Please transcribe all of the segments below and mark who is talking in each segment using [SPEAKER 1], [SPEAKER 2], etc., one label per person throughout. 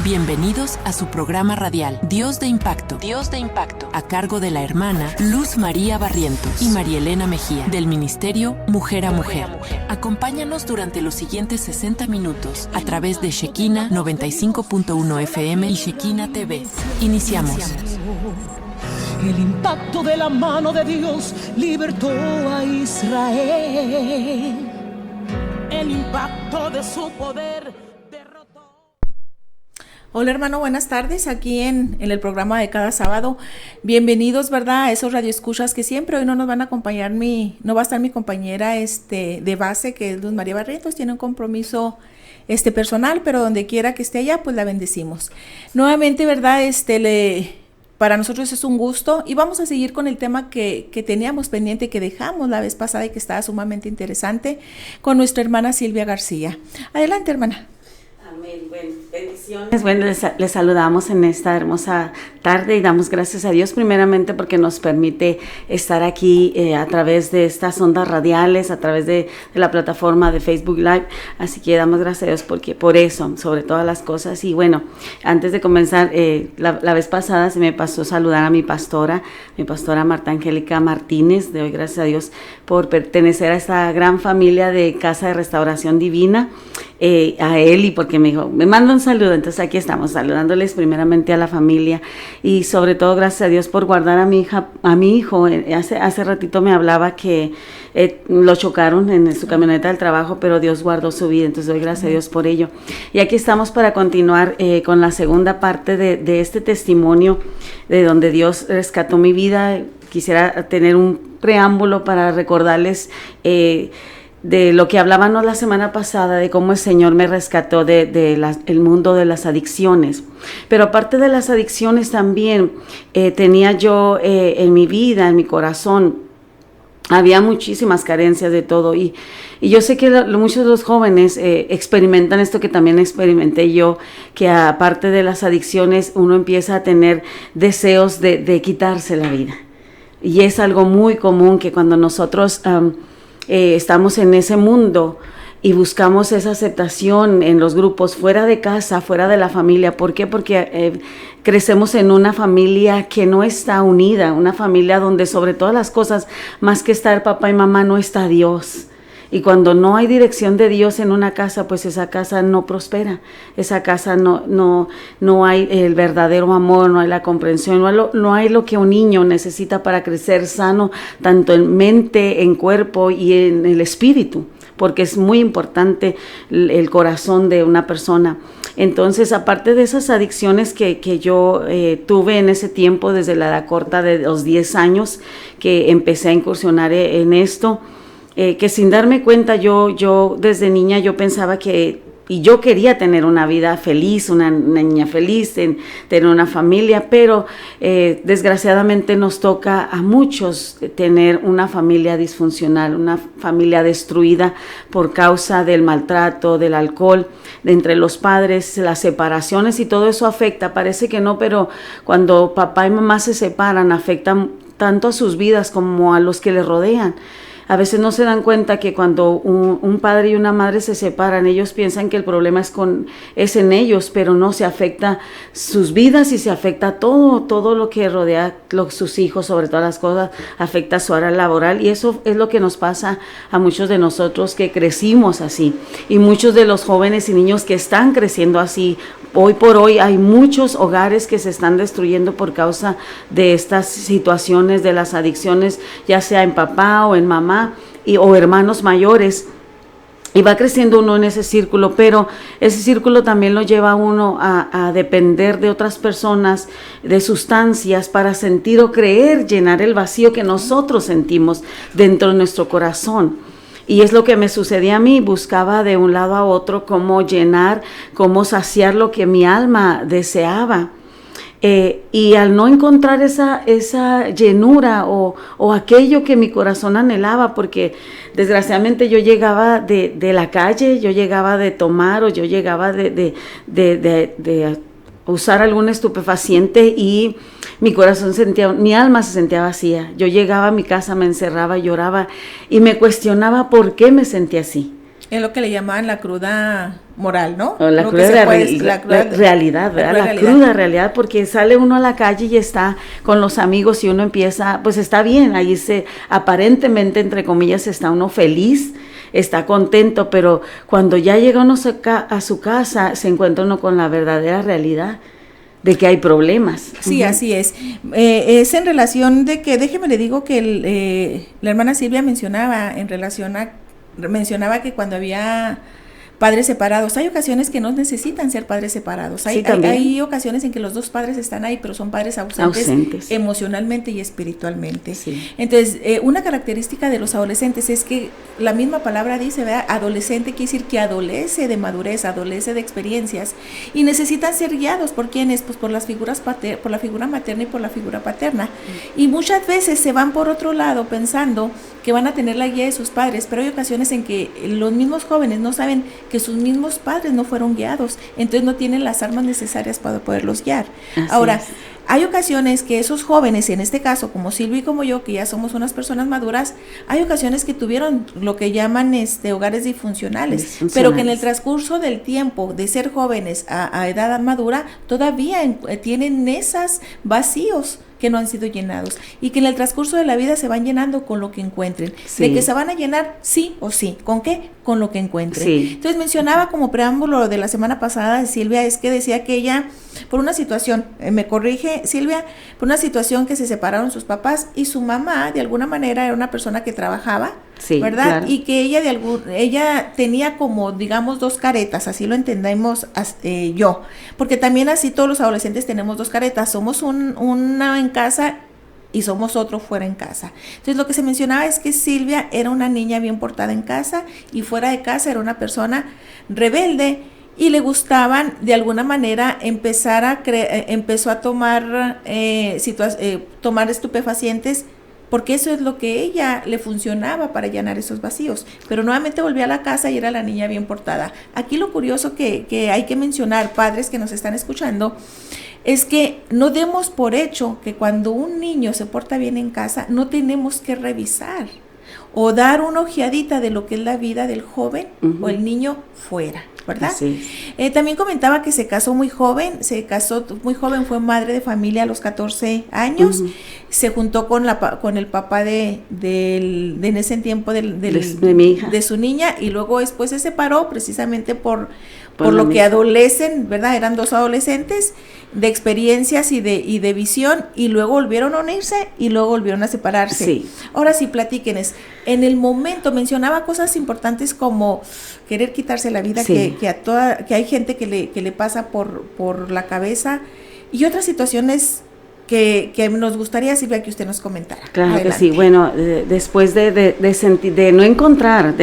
[SPEAKER 1] Bienvenidos a su programa radial Dios de Impacto, a cargo de la hermana Luz María Barrientos y María Elena Mejía, del Ministerio Mujer a Mujer. Acompáñanos durante los siguientes 60 minutos a través de Shekinah 95.1 FM y Shekinah TV. Iniciamos.
[SPEAKER 2] El impacto de la mano de Dios libertó a Israel. El impacto de su poder derrotó.
[SPEAKER 3] Hola hermano, buenas tardes, aquí en el programa de cada sábado. Bienvenidos, ¿verdad? A esos radioescuchas que siempre hoy no nos van a acompañar, no va a estar mi compañera de base, que es Luz María Barrientos, tiene un compromiso personal, pero donde quiera que esté ella, pues la bendecimos. Nuevamente, ¿verdad? Para nosotros es un gusto y vamos a seguir con el tema que teníamos pendiente, que dejamos la vez pasada y que estaba sumamente interesante, con nuestra hermana Silvia García. Adelante, hermana.
[SPEAKER 4] Amén. Bueno, bendiciones. Bueno, les saludamos en esta hermosa tarde y damos gracias a Dios primeramente porque nos permite estar aquí a través de estas ondas radiales, a través de la plataforma de Facebook Live. Así que damos gracias a Dios porque por eso, sobre todas las cosas. Y bueno, antes de comenzar, la vez pasada se me pasó saludar a mi pastora Marta Angélica Martínez. Le doy gracias a Dios por pertenecer a esta gran familia de Casa de Restauración Divina. A él y porque me dijo, me manda un saludo, entonces aquí estamos saludándoles primeramente a la familia y sobre todo gracias a Dios por guardar a mi hijo. Hace ratito me hablaba que lo chocaron en su camioneta del trabajo, pero Dios guardó su vida, entonces doy gracias a Dios por ello. Y aquí estamos para continuar con la segunda parte de este testimonio de donde Dios rescató mi vida. Quisiera tener un preámbulo para recordarles de lo que hablábamos la semana pasada, de cómo el Señor me rescató el mundo de las adicciones. Pero aparte de las adicciones también tenía yo en mi vida, en mi corazón, había muchísimas carencias de todo y yo sé que muchos de los jóvenes experimentan esto que también experimenté yo, que aparte de las adicciones uno empieza a tener deseos de quitarse la vida. Y es algo muy común que cuando nosotros estamos en ese mundo y buscamos esa aceptación en los grupos, fuera de casa, fuera de la familia. ¿Por qué? Porque crecemos en una familia que no está unida, una familia donde sobre todas las cosas, más que estar papá y mamá, no está Dios. Y cuando no hay dirección de Dios en una casa, pues esa casa no prospera, esa casa no hay el verdadero amor, no hay la comprensión, no hay lo que un niño necesita para crecer sano, tanto en mente, en cuerpo y en el espíritu, porque es muy importante el corazón de una persona. Entonces, aparte de esas adicciones que yo tuve en ese tiempo, desde la edad corta de los 10 años, que empecé a incursionar en esto, que sin darme cuenta yo desde niña yo pensaba y yo quería tener una vida feliz, una niña feliz, tener una familia, pero desgraciadamente nos toca a muchos tener una familia disfuncional, una familia destruida por causa del maltrato, del alcohol, entre los padres, las separaciones, y todo eso afecta. Parece que no, pero cuando papá y mamá se separan, afectan tanto a sus vidas como a los que les rodean. A veces no se dan cuenta que cuando un padre y una madre se separan, ellos piensan que el problema es en ellos, pero no, se afecta sus vidas y se afecta todo lo que rodea sus hijos, sobre todas las cosas, afecta su área laboral, y eso es lo que nos pasa a muchos de nosotros que crecimos así, y muchos de los jóvenes y niños que están creciendo así. Hoy por hoy hay muchos hogares que se están destruyendo por causa de estas situaciones, de las adicciones, ya sea en papá o en mamá o hermanos mayores. Y va creciendo uno en ese círculo, pero ese círculo también lo lleva a uno a depender de otras personas, de sustancias, para sentir o creer llenar el vacío que nosotros sentimos dentro de nuestro corazón. Y es lo que me sucedía a mí, buscaba de un lado a otro cómo llenar, cómo saciar lo que mi alma deseaba. Y al no encontrar esa llenura o aquello que mi corazón anhelaba, porque desgraciadamente yo llegaba de la calle, yo llegaba de tomar, o yo llegaba de usar algún estupefaciente, y mi alma se sentía vacía. Yo llegaba a mi casa, me encerraba, lloraba y me cuestionaba por qué me sentía así.
[SPEAKER 3] Es lo que le llaman la cruda moral, ¿no?
[SPEAKER 4] O la
[SPEAKER 3] Lo
[SPEAKER 4] cruda
[SPEAKER 3] que se puede-
[SPEAKER 4] realidad, ¿verdad? La cruda realidad, porque sale uno a la calle y está con los amigos y uno empieza, pues está bien, ahí aparentemente, entre comillas, está uno feliz, está contento, pero cuando ya llega uno a su casa, se encuentra uno con la verdadera realidad de que hay problemas.
[SPEAKER 3] Sí, así es. Es en relación de que, déjeme le digo que la hermana Silvia mencionaba que cuando había padres separados, hay ocasiones que no necesitan ser padres separados, hay ocasiones en que los dos padres están ahí, pero son padres ausentes. Emocionalmente y espiritualmente.
[SPEAKER 4] Sí.
[SPEAKER 3] Entonces, una característica de los adolescentes es que la misma palabra dice, ¿verdad? Adolescente quiere decir que adolece de madurez, adolece de experiencias, y necesitan ser guiados ¿por quiénes? Pues por las figuras por la figura materna y por la figura paterna. Y muchas veces se van por otro lado pensando que van a tener la guía de sus padres, pero hay ocasiones en que los mismos jóvenes no saben que sus mismos padres no fueron guiados, entonces no tienen las armas necesarias para poderlos guiar. Ahora, hay ocasiones que esos jóvenes, en este caso, como Silvia y como yo, que ya somos unas personas maduras, hay ocasiones que tuvieron lo que llaman hogares disfuncionales, pero que en el transcurso del tiempo de ser jóvenes a edad madura, todavía tienen esos vacíos que no han sido llenados y que en el transcurso de la vida se van llenando con lo que encuentren. De que se van a llenar sí o sí. ¿Con qué? Con lo que encuentren. Sí. Entonces mencionaba como preámbulo de la semana pasada de Silvia, es que decía que ella, por una situación, me corrige Silvia, por una situación que se separaron sus papás y su mamá de alguna manera era una persona que trabajaba, ¿verdad? Claro. Y que ella tenía como, digamos, dos caretas, así lo entendemos yo, porque también así todos los adolescentes tenemos dos caretas, somos una en casa y somos otro fuera en casa. Entonces lo que se mencionaba es que Silvia era una niña bien portada en casa y fuera de casa era una persona rebelde y le gustaban de alguna manera empezó a tomar tomar estupefacientes, porque eso es lo que ella le funcionaba para llenar esos vacíos, pero nuevamente volvió a la casa y era la niña bien portada. Aquí lo curioso que hay que mencionar, padres que nos están escuchando, es que no demos por hecho que cuando un niño se porta bien en casa, no tenemos que revisar o dar una ojeadita de lo que es la vida del joven o el niño fuera, ¿verdad? También comentaba que se casó muy joven, fue madre de familia a los 14 años, se juntó con el papá de en ese tiempo de mi hija, de su niña, y luego después se separó precisamente por lo que adolecen, ¿verdad? Eran dos adolescentes de experiencias y de visión, y luego volvieron a unirse y luego volvieron a separarse. Sí. Ahora sí, platíquenes. En el momento mencionaba cosas importantes como querer quitarse la vida, que hay gente que le pasa por la cabeza, y otras situaciones que nos gustaría, Silvia, que usted nos comentara.
[SPEAKER 4] Claro. Adelante. Que sí. Bueno, después de no encontrar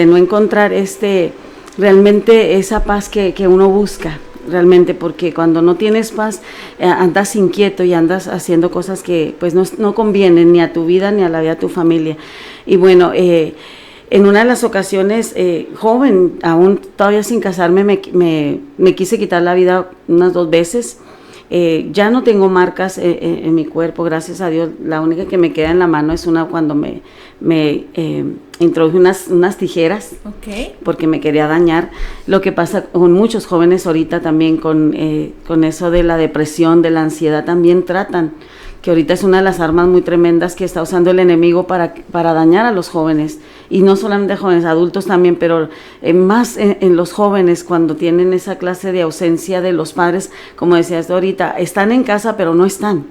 [SPEAKER 4] realmente esa paz que uno busca, realmente, porque cuando no tienes paz andas inquieto y andas haciendo cosas que pues no convienen ni a tu vida ni a la vida de tu familia. Y bueno, en una de las ocasiones, joven, aún todavía sin casarme, me quise quitar la vida unas 2 veces. Ya no tengo marcas en mi cuerpo, gracias a Dios. La única que me queda en la mano es una cuando me introduje unas tijeras, porque me quería dañar. Lo que pasa con muchos jóvenes ahorita también con eso de la depresión, de la ansiedad, también tratan, que ahorita es una de las armas muy tremendas que está usando el enemigo para dañar a los jóvenes, y no solamente jóvenes, adultos también, pero más en los jóvenes, cuando tienen esa clase de ausencia de los padres, como decías ahorita, están en casa pero no están,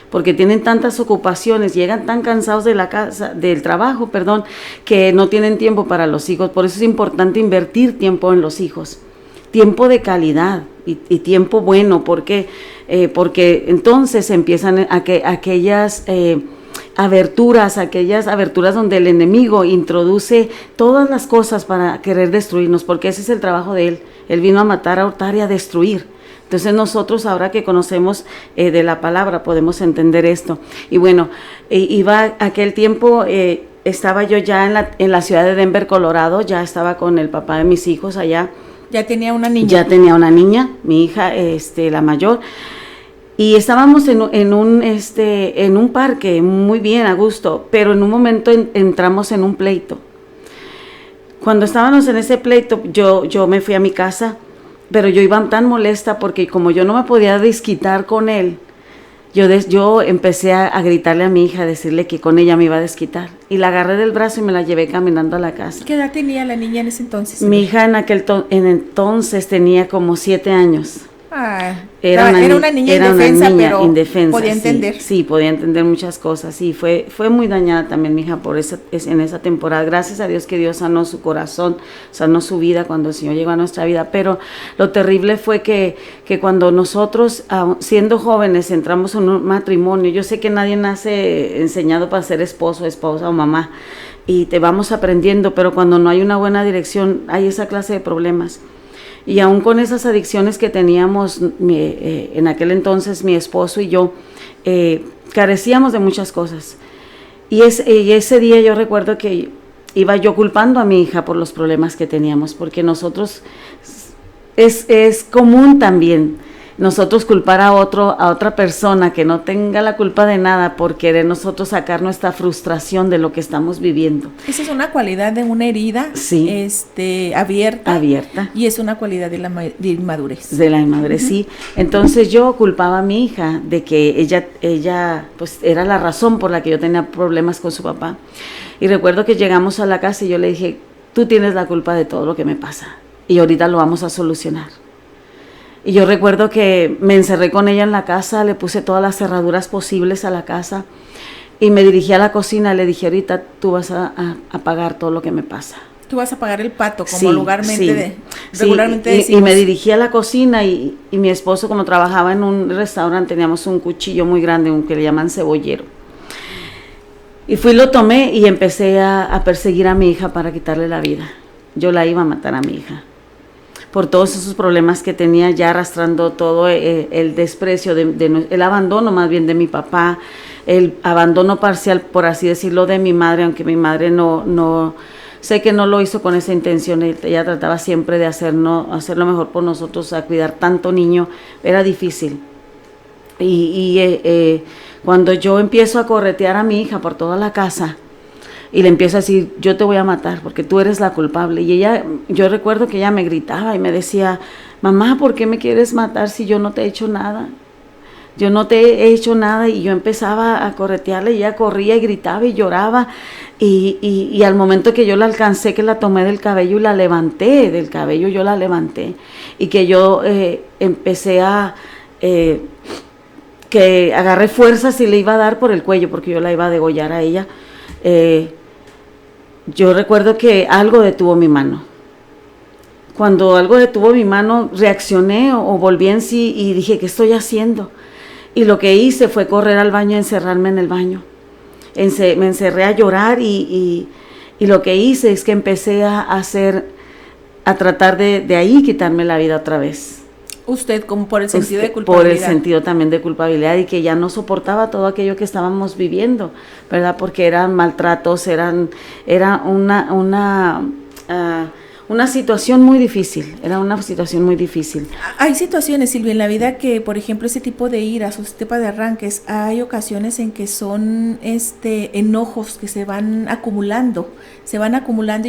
[SPEAKER 4] porque tienen tantas ocupaciones, llegan tan cansados del trabajo, que no tienen tiempo para los hijos. Por eso es importante invertir tiempo en los hijos, tiempo de calidad y tiempo bueno, porque entonces empiezan aquellas aberturas donde el enemigo introduce todas las cosas para querer destruirnos, porque ese es el trabajo de él. Él vino a matar, a hurtar y a destruir. Entonces nosotros, ahora que conocemos de la palabra, podemos entender esto. Y bueno, iba aquel tiempo, estaba yo ya en la ciudad de Denver, Colorado, ya estaba con el papá de mis hijos allá.
[SPEAKER 3] ¿Ya tenía una niña?
[SPEAKER 4] Ya tenía una niña, mi hija, la mayor. Y estábamos en un parque muy bien, a gusto, pero en un momento entramos en un pleito. Cuando estábamos en ese pleito, yo me fui a mi casa, pero yo iba tan molesta porque como yo no me podía desquitar con él, yo empecé a gritarle a mi hija, a decirle que con ella me iba a desquitar. Y la agarré del brazo y me la llevé caminando a la casa.
[SPEAKER 3] ¿Qué edad tenía la niña en ese entonces?
[SPEAKER 4] Mi hija en entonces tenía como 7 años.
[SPEAKER 3] Ah, era una niña indefensa, pero podía entender.
[SPEAKER 4] Sí, podía entender muchas cosas. Sí, fue muy dañada también mi hija en esa temporada. Gracias a Dios que Dios sanó su corazón, sanó su vida cuando el Señor llegó a nuestra vida. Pero lo terrible fue que cuando nosotros, siendo jóvenes, entramos en un matrimonio, yo sé que nadie nace enseñado para ser esposo, esposa o mamá, y te vamos aprendiendo, pero cuando no hay una buena dirección, hay esa clase de problemas. Y aún con esas adicciones que teníamos en aquel entonces mi esposo y yo, carecíamos de muchas cosas. Y ese día yo recuerdo que iba yo culpando a mi hija por los problemas que teníamos, porque nosotros, es común también nosotros culpar a otra persona que no tenga la culpa de nada por querer nosotros sacar nuestra frustración de lo que estamos viviendo.
[SPEAKER 3] Esa es una cualidad de una herida,
[SPEAKER 4] sí,
[SPEAKER 3] abierta. Y es una cualidad de inmadurez.
[SPEAKER 4] De la inmadurez, sí. Entonces yo culpaba a mi hija de que ella pues era la razón por la que yo tenía problemas con su papá. Y recuerdo que llegamos a la casa y yo le dije, tú tienes la culpa de todo lo que me pasa y ahorita lo vamos a solucionar. Y yo recuerdo que me encerré con ella en la casa, le puse todas las cerraduras posibles a la casa y me dirigí a la cocina y le dije, ahorita tú vas a pagar todo lo que me pasa.
[SPEAKER 3] Tú vas a pagar el pato, como
[SPEAKER 4] sí,
[SPEAKER 3] regularmente
[SPEAKER 4] decimos. Y me dirigí a la cocina y mi esposo, como trabajaba en un restaurante, teníamos un cuchillo muy grande, un que le llaman cebollero. Y lo tomé y empecé a perseguir a mi hija para quitarle la vida. Yo la iba a matar a mi hija. Por todos esos problemas que tenía, ya arrastrando todo el desprecio, el abandono más bien de mi papá, el abandono parcial, por así decirlo, de mi madre, aunque mi madre no sé que no lo hizo con esa intención, ella trataba siempre de hacer lo mejor por nosotros, a cuidar tanto niño, era difícil. Cuando yo empiezo a corretear a mi hija por toda la casa, y le empiezo a decir, yo te voy a matar porque tú eres la culpable. Y yo recuerdo que ella me gritaba y me decía, mamá, ¿por qué me quieres matar si yo no te he hecho nada? Yo no te he hecho nada. Y yo empezaba a corretearle y ella corría y gritaba y lloraba. Y al momento que yo la alcancé, que la tomé del cabello y la levanté, yo la levanté. Y que yo empecé que agarré fuerzas y le iba a dar por el cuello porque yo la iba a degollar a ella. Yo recuerdo que algo detuvo mi mano. Cuando algo detuvo mi mano, reaccioné o volví en sí y dije, ¿qué estoy haciendo? Y lo que hice fue correr al baño, encerrarme en el baño. Me encerré a llorar y lo que hice es que empecé a tratar de ahí quitarme la vida otra vez.
[SPEAKER 3] Usted, como por el sentido de culpabilidad.
[SPEAKER 4] Por el sentido también de culpabilidad y que ya no soportaba todo aquello que estábamos viviendo, ¿verdad? Porque eran maltratos, era una situación muy difícil, Hay
[SPEAKER 3] situaciones, Silvia, en la vida que, por ejemplo, ese tipo de iras o ese tipo de arranques, hay ocasiones en que son enojos que se van acumulando y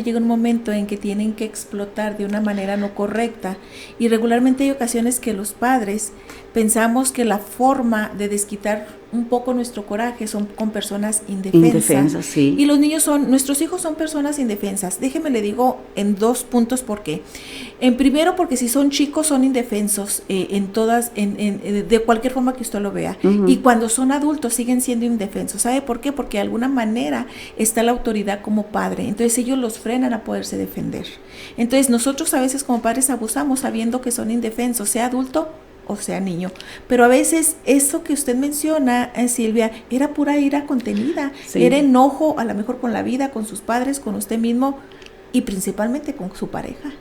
[SPEAKER 3] llega un momento en que tienen que explotar de una manera no correcta. Y regularmente hay ocasiones que los padres pensamos que la forma de desquitar un poco nuestro coraje son con personas indefensas.
[SPEAKER 4] Sí.
[SPEAKER 3] Y nuestros hijos son personas indefensas. Déjeme le digo en 2 puntos por qué. En primero, porque si son chicos son indefensos de cualquier forma que usted lo vea. Uh-huh. Y cuando son adultos siguen siendo indefensos. ¿Sabe por qué? Porque de alguna manera está la autoridad como padre. Entonces ellos los frenan a poderse defender. Entonces nosotros a veces como padres abusamos sabiendo que son indefensos, sea adulto o sea niño, pero a veces eso que usted menciona, Silvia, era pura ira contenida, sí. Era enojo a lo mejor con la vida, con sus padres, con usted mismo y principalmente con su pareja.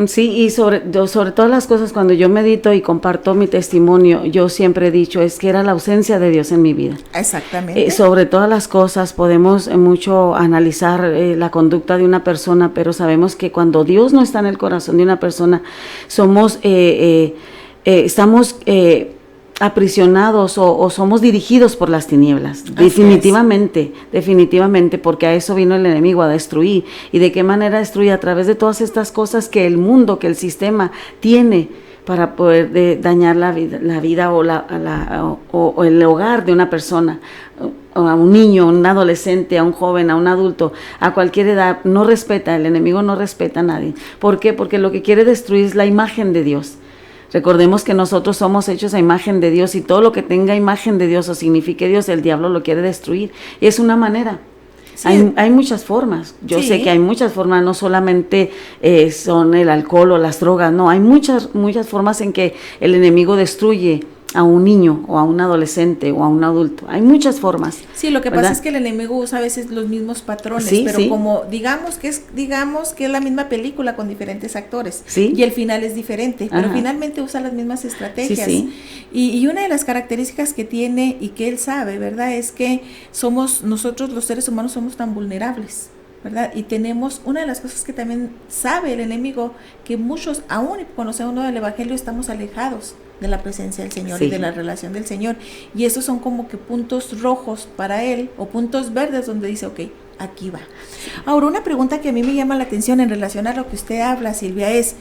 [SPEAKER 4] Sí, y sobre todas las cosas, cuando yo medito y comparto mi testimonio, yo siempre he dicho, es que era la ausencia de Dios en mi vida.
[SPEAKER 3] Exactamente.
[SPEAKER 4] Sobre todas las cosas podemos mucho analizar la conducta de una persona, pero sabemos que cuando Dios no está en el corazón de una persona, estamos aprisionados o somos dirigidos por las tinieblas. Definitivamente, porque a eso vino el enemigo, a destruir. ¿Y de qué manera destruye? A través de todas estas cosas que el mundo, que el sistema tiene para poder dañar la vida o el hogar de una persona, a un niño, a un adolescente, a un joven, a un adulto, a cualquier edad. No respeta, el enemigo no respeta a nadie. ¿Por qué? Porque lo que quiere destruir es la imagen de Dios. Recordemos que nosotros somos hechos a imagen de Dios, y todo lo que tenga imagen de Dios o signifique Dios, el diablo lo quiere destruir. Y es una manera. Sí. Hay muchas formas. Yo sé que hay muchas formas, no solamente son el alcohol o las drogas, no, hay muchas formas en que el enemigo destruye a un niño o a un adolescente o a un adulto. Hay muchas formas.
[SPEAKER 3] Sí, lo que pasa es que el enemigo usa a veces los mismos patrones, pero como digamos que es la misma película con diferentes actores, y el final es diferente, pero finalmente usa las mismas estrategias. Y una de las características que tiene y que él sabe, ¿verdad?, es que nosotros los seres humanos somos tan vulnerables, ¿verdad? Y tenemos una de las cosas que también sabe el enemigo, que muchos, aún conocemos uno del evangelio, estamos alejados de la presencia del Señor y de la relación del Señor, y esos son como que puntos rojos para él, o puntos verdes donde dice, ok, aquí va. Ahora, una pregunta que a mí me llama la atención en relación a lo que usted habla, Silvia, es,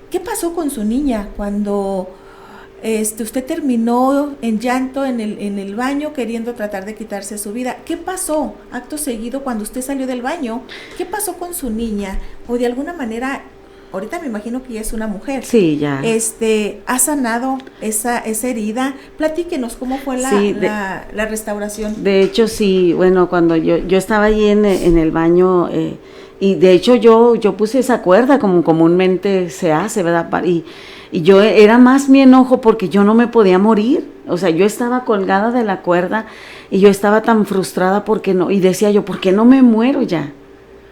[SPEAKER 3] ¿qué pasó con su niña cuando usted terminó en llanto en el baño queriendo tratar de quitarse su vida? ¿Qué pasó acto seguido cuando usted salió del baño? ¿Qué pasó con su niña? O de alguna manera, ahorita me imagino que ella es una mujer. Sí, ya. ¿Ha sanado esa herida? Platíquenos cómo fue la restauración. De hecho, sí, bueno, cuando yo estaba allí en el baño, y de hecho yo puse esa cuerda como comúnmente se hace, ¿verdad? Y yo era más mi enojo porque yo no me podía morir. O sea, yo estaba colgada de la cuerda y yo estaba tan frustrada porque no, y decía yo, ¿por qué no me muero ya?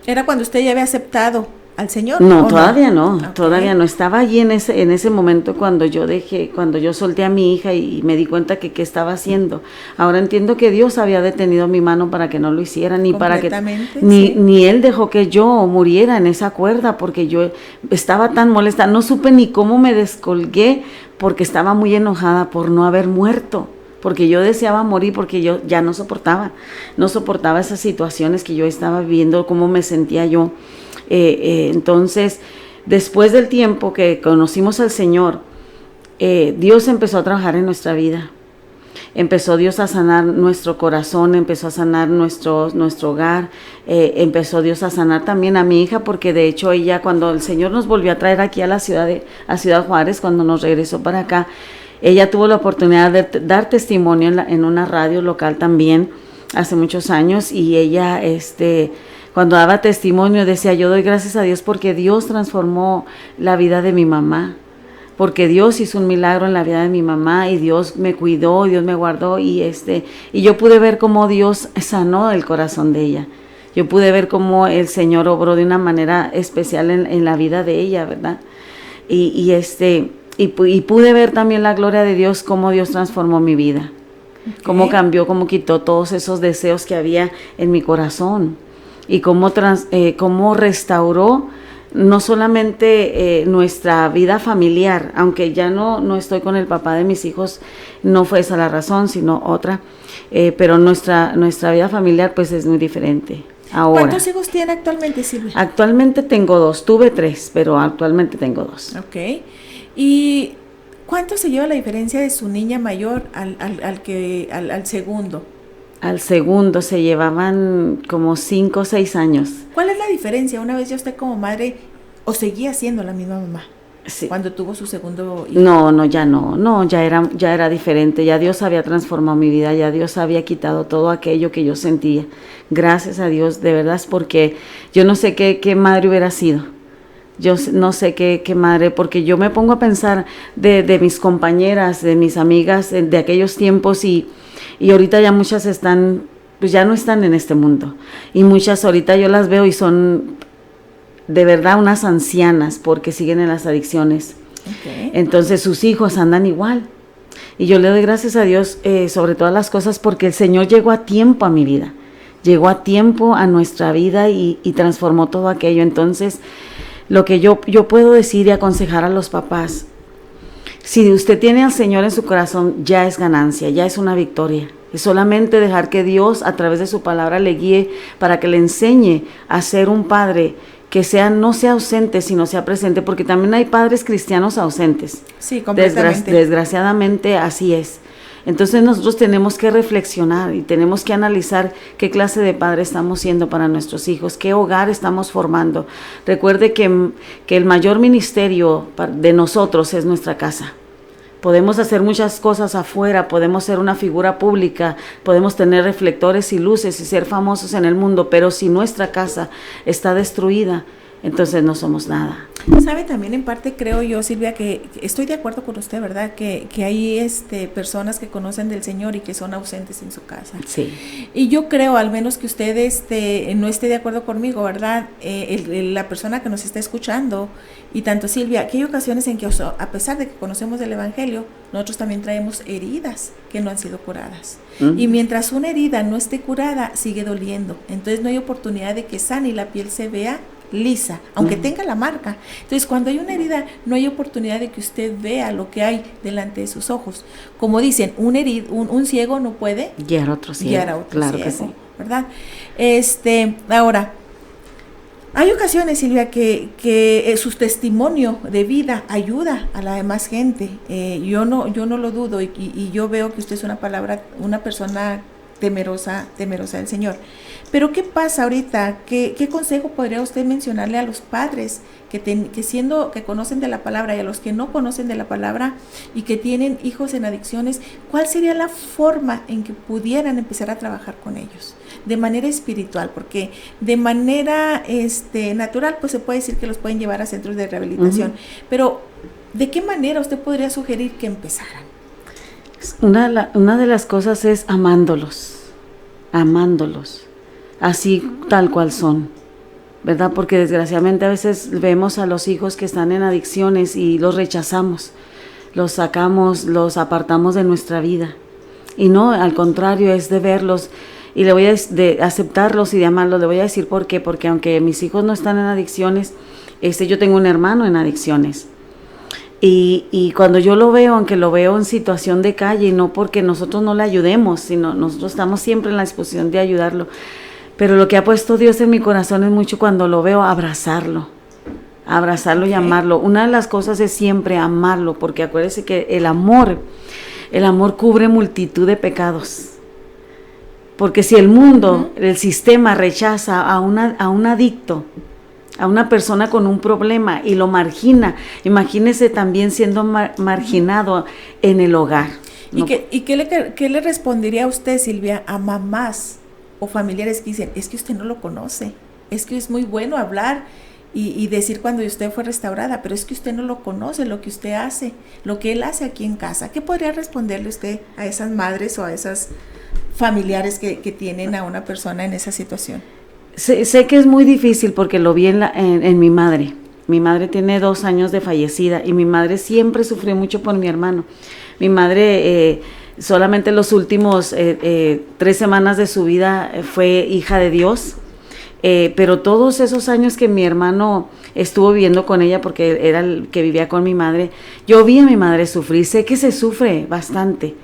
[SPEAKER 3] ¿Era cuando usted ya había aceptado al Señor? No, todavía no, todavía no. Estaba allí en ese momento cuando yo solté a mi hija y me di cuenta que qué estaba haciendo. Ahora entiendo que Dios había detenido mi mano para que no lo hiciera, ni para que ni Él dejó que yo muriera en esa cuerda, porque yo estaba tan molesta, no supe ni cómo me descolgué, porque estaba muy enojada por no haber muerto, porque yo deseaba morir, porque yo ya no soportaba esas situaciones que yo estaba viviendo, cómo me sentía yo. Entonces, después del tiempo que conocimos al Señor, Dios empezó a trabajar en nuestra vida. Empezó Dios a sanar nuestro corazón, empezó a sanar nuestro hogar, empezó Dios a sanar también a mi hija, porque de hecho ella, cuando el Señor nos volvió a traer aquí a Ciudad Juárez, cuando nos regresó para acá, ella tuvo la oportunidad de dar testimonio en una radio local también, hace muchos años, y ella, cuando daba testimonio decía, yo doy gracias a Dios porque Dios transformó la vida de mi mamá, porque Dios hizo un milagro en la vida de mi mamá, y Dios me cuidó, Dios me guardó, y yo pude ver cómo Dios sanó el corazón de ella. Yo pude ver cómo el Señor obró de una manera especial en la vida de ella, ¿verdad? Y pude ver también la gloria de Dios, cómo Dios transformó mi vida, cómo cambió, cómo quitó todos esos deseos que había en mi corazón, y cómo restauró no solamente nuestra vida familiar, aunque ya no estoy con el papá de mis hijos, no fue esa la razón, sino otra, pero nuestra vida familiar pues es muy diferente ahora. ¿Cuántos hijos tiene actualmente, Silvia? Actualmente tengo 2, tuve 3, pero actualmente tengo 2. Ok, ¿y cuánto se lleva la diferencia de su niña mayor al segundo? Al segundo se llevaban como 5 o 6 años. ¿Cuál es la diferencia? Una vez ya usted como madre, ¿o seguía siendo la misma mamá? Sí. Cuando tuvo su segundo hijo. No, ya era diferente. Ya Dios había transformado mi vida, ya Dios había quitado todo aquello que yo sentía. Gracias a Dios, de verdad, es porque yo no sé qué madre hubiera sido. Yo no sé qué madre, porque yo me pongo a pensar de mis compañeras, de mis amigas de aquellos tiempos, y ahorita ya muchas ya no están en este mundo, y muchas ahorita yo las veo y son de verdad unas ancianas porque siguen en las adicciones. Okay. Entonces sus hijos andan igual, y yo le doy gracias a Dios sobre todas las cosas, porque el Señor llegó a tiempo a mi vida, llegó a tiempo a nuestra vida y transformó todo aquello. Entonces lo que yo puedo decir y aconsejar a los papás,
[SPEAKER 4] Si usted tiene al Señor en su corazón, ya es ganancia, ya es una victoria. Es solamente dejar que Dios a través de su palabra le guíe para que le enseñe a ser un padre que no sea ausente, sino sea presente, porque también hay padres cristianos ausentes.
[SPEAKER 3] Sí, completamente.
[SPEAKER 4] Desgraciadamente así es. Entonces nosotros tenemos que reflexionar y tenemos que analizar qué clase de padre estamos siendo para nuestros hijos, qué hogar estamos formando. Recuerde que el mayor ministerio de nosotros es nuestra casa. Podemos hacer muchas cosas afuera, podemos ser una figura pública, podemos tener reflectores y luces y ser famosos en el mundo, pero si nuestra casa está destruida, entonces no somos nada.
[SPEAKER 3] Sabe, también en parte creo yo, Silvia, que estoy de acuerdo con usted, ¿verdad? Que hay personas que conocen del Señor y que son ausentes en su casa.
[SPEAKER 4] Sí.
[SPEAKER 3] Y yo creo, al menos que usted no esté de acuerdo conmigo, ¿verdad? La persona que nos está escuchando, y tanto Silvia, que hay ocasiones en que, a pesar de que conocemos el Evangelio, nosotros también traemos heridas que no han sido curadas. Y mientras una herida no esté curada, sigue doliendo. Entonces no hay oportunidad de que sane y la piel se vea lisa, aunque tenga la marca. Entonces, cuando hay una herida, no hay oportunidad de que usted vea lo que hay delante de sus ojos. Como dicen, un ciego no puede
[SPEAKER 4] guiar a otro ciego. Claro
[SPEAKER 3] ciego,
[SPEAKER 4] que sí.
[SPEAKER 3] ¿Verdad? Ahora, hay ocasiones, Silvia, que su testimonio de vida ayuda a la demás gente. Yo no lo dudo, y yo veo que usted es una persona temerosa del Señor. Pero ¿qué pasa ahorita? ¿Qué consejo podría usted mencionarle a los padres que conocen de la palabra, y a los que no conocen de la palabra y que tienen hijos en adicciones? ¿Cuál sería la forma en que pudieran empezar a trabajar con ellos de manera espiritual? Porque de manera natural, pues se puede decir que los pueden llevar a centros de rehabilitación, pero ¿de qué manera usted podría sugerir que empezaran?
[SPEAKER 4] Una de las cosas es amándolos, así tal cual son, ¿verdad? Porque desgraciadamente a veces vemos a los hijos que están en adicciones y los rechazamos, los sacamos, los apartamos de nuestra vida. Y no, al contrario, es de verlos y de aceptarlos y de amarlos. Le voy a decir por qué, porque aunque mis hijos no están en adicciones, yo tengo un hermano en adicciones. Y cuando yo lo veo, aunque lo veo en situación de calle, y no porque nosotros no le ayudemos, sino nosotros estamos siempre en la disposición de ayudarlo, pero lo que ha puesto Dios en mi corazón es mucho cuando lo veo, abrazarlo y amarlo. Una de las cosas es siempre amarlo, porque acuérdese que el amor cubre multitud de pecados. Porque si el mundo, el sistema rechaza a un adicto, a una persona con un problema y lo margina, imagínese también siendo marginado en el hogar.
[SPEAKER 3] ¿Y qué le respondería a usted, Silvia, a mamás o familiares que dicen, es que usted no lo conoce, es que es muy bueno hablar y decir cuando usted fue restaurada, pero es que usted no lo conoce, lo que usted hace, lo que él hace aquí en casa? ¿Qué podría responderle usted a esas madres o a esas familiares que tienen a una persona en esa situación?
[SPEAKER 4] Sé que es muy difícil porque lo vi en mi madre. Mi madre tiene 2 años de fallecida y mi madre siempre sufrió mucho por mi hermano. Mi madre solamente los últimos 3 semanas de su vida fue hija de Dios, pero todos esos años que mi hermano estuvo viviendo con ella, porque era el que vivía con mi madre, yo vi a mi madre sufrir. Sé que se sufre bastante.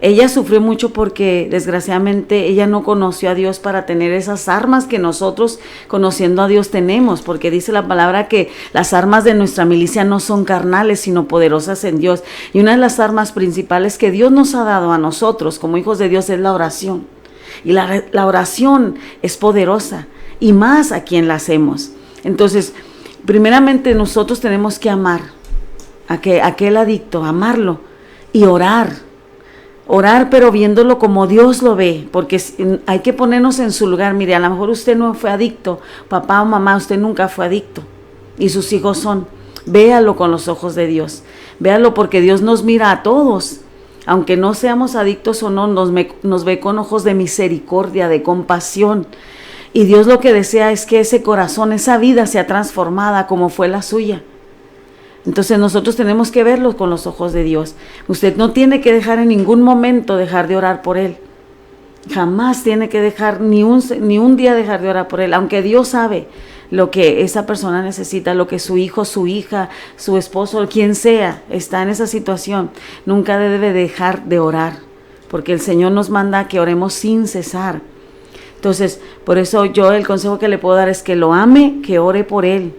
[SPEAKER 4] Ella sufrió mucho porque desgraciadamente ella no conoció a Dios para tener esas armas que nosotros, conociendo a Dios, tenemos, porque dice la palabra que las armas de nuestra milicia no son carnales, sino poderosas en Dios. Y una de las armas principales que Dios nos ha dado a nosotros como hijos de Dios es la oración. Y la oración es poderosa, y más a quien la hacemos. Entonces, primeramente nosotros tenemos que amar a aquel adicto, amarlo y orar, pero viéndolo como Dios lo ve, porque hay que ponernos en su lugar. Mire, a lo mejor usted no fue adicto, papá o mamá, usted nunca fue adicto, y sus hijos son. Véalo con los ojos de Dios, véalo, porque Dios nos mira a todos, aunque no seamos adictos o no, nos ve con ojos de misericordia, de compasión, y Dios lo que desea es que ese corazón, esa vida sea transformada como fue la suya. Entonces nosotros tenemos que verlo con los ojos de Dios. Usted no tiene que dejar en ningún momento dejar de orar por él. Jamás tiene que dejar ni un día dejar de orar por él, aunque Dios sabe lo que esa persona necesita, lo que su hijo, su hija, su esposo, quien sea, está en esa situación, nunca debe dejar de orar, porque el Señor nos manda que oremos sin cesar. Entonces, por eso yo el consejo que le puedo dar es que lo ame, que ore por él,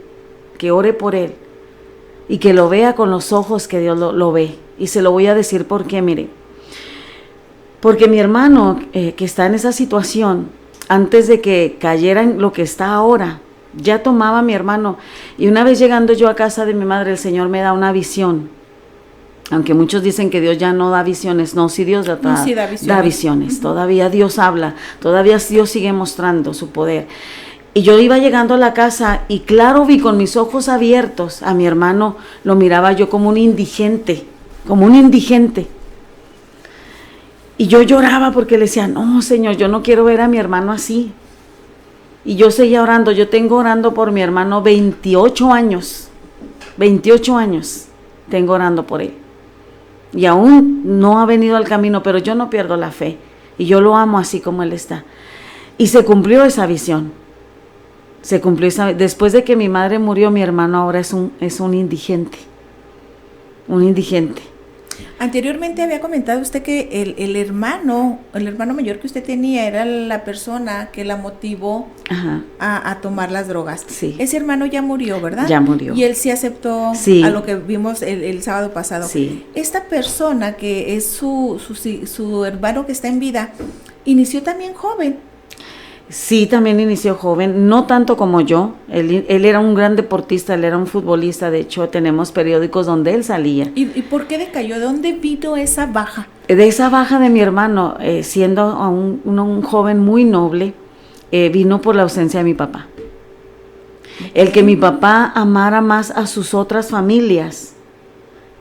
[SPEAKER 4] y que lo vea con los ojos que Dios lo ve. Y se lo voy a decir porque, mire, porque mi hermano que está en esa situación, antes de que cayera en lo que está ahora, ya tomaba mi hermano. Y una vez llegando yo a casa de mi madre, el Señor me da una visión. Aunque muchos dicen que Dios ya no da visiones, no, sí Dios da visiones. Todavía Dios habla, todavía Dios sigue mostrando su poder. Y yo iba llegando a la casa y claro vi con mis ojos abiertos a mi hermano, lo miraba yo como un indigente. Y yo lloraba porque le decía, no Señor, yo no quiero ver a mi hermano así. Y yo seguía orando, yo tengo orando por mi hermano 28 años tengo orando por él. Y aún no ha venido al camino, pero yo no pierdo la fe. Y yo lo amo así como él está. Y se cumplió esa visión. Después de que mi madre murió, mi hermano ahora es un indigente. Un indigente.
[SPEAKER 3] Anteriormente había comentado usted que el hermano mayor que usted tenía era la persona que la motivó a tomar las drogas. Sí. Ese hermano ya murió, ¿verdad?
[SPEAKER 4] Ya murió.
[SPEAKER 3] Y él sí aceptó a lo que vimos el sábado pasado.
[SPEAKER 4] Sí.
[SPEAKER 3] Esta persona que es su hermano que está en vida, inició también joven.
[SPEAKER 4] Sí, también inició joven, no tanto como yo. Él era un gran deportista, él era un futbolista. De hecho, tenemos periódicos donde él salía.
[SPEAKER 3] ¿Y por qué decayó? ¿De dónde vino esa baja?
[SPEAKER 4] De esa baja de mi hermano, siendo un joven muy noble, vino por la ausencia de mi papá. El que mi papá amara más a sus otras familias,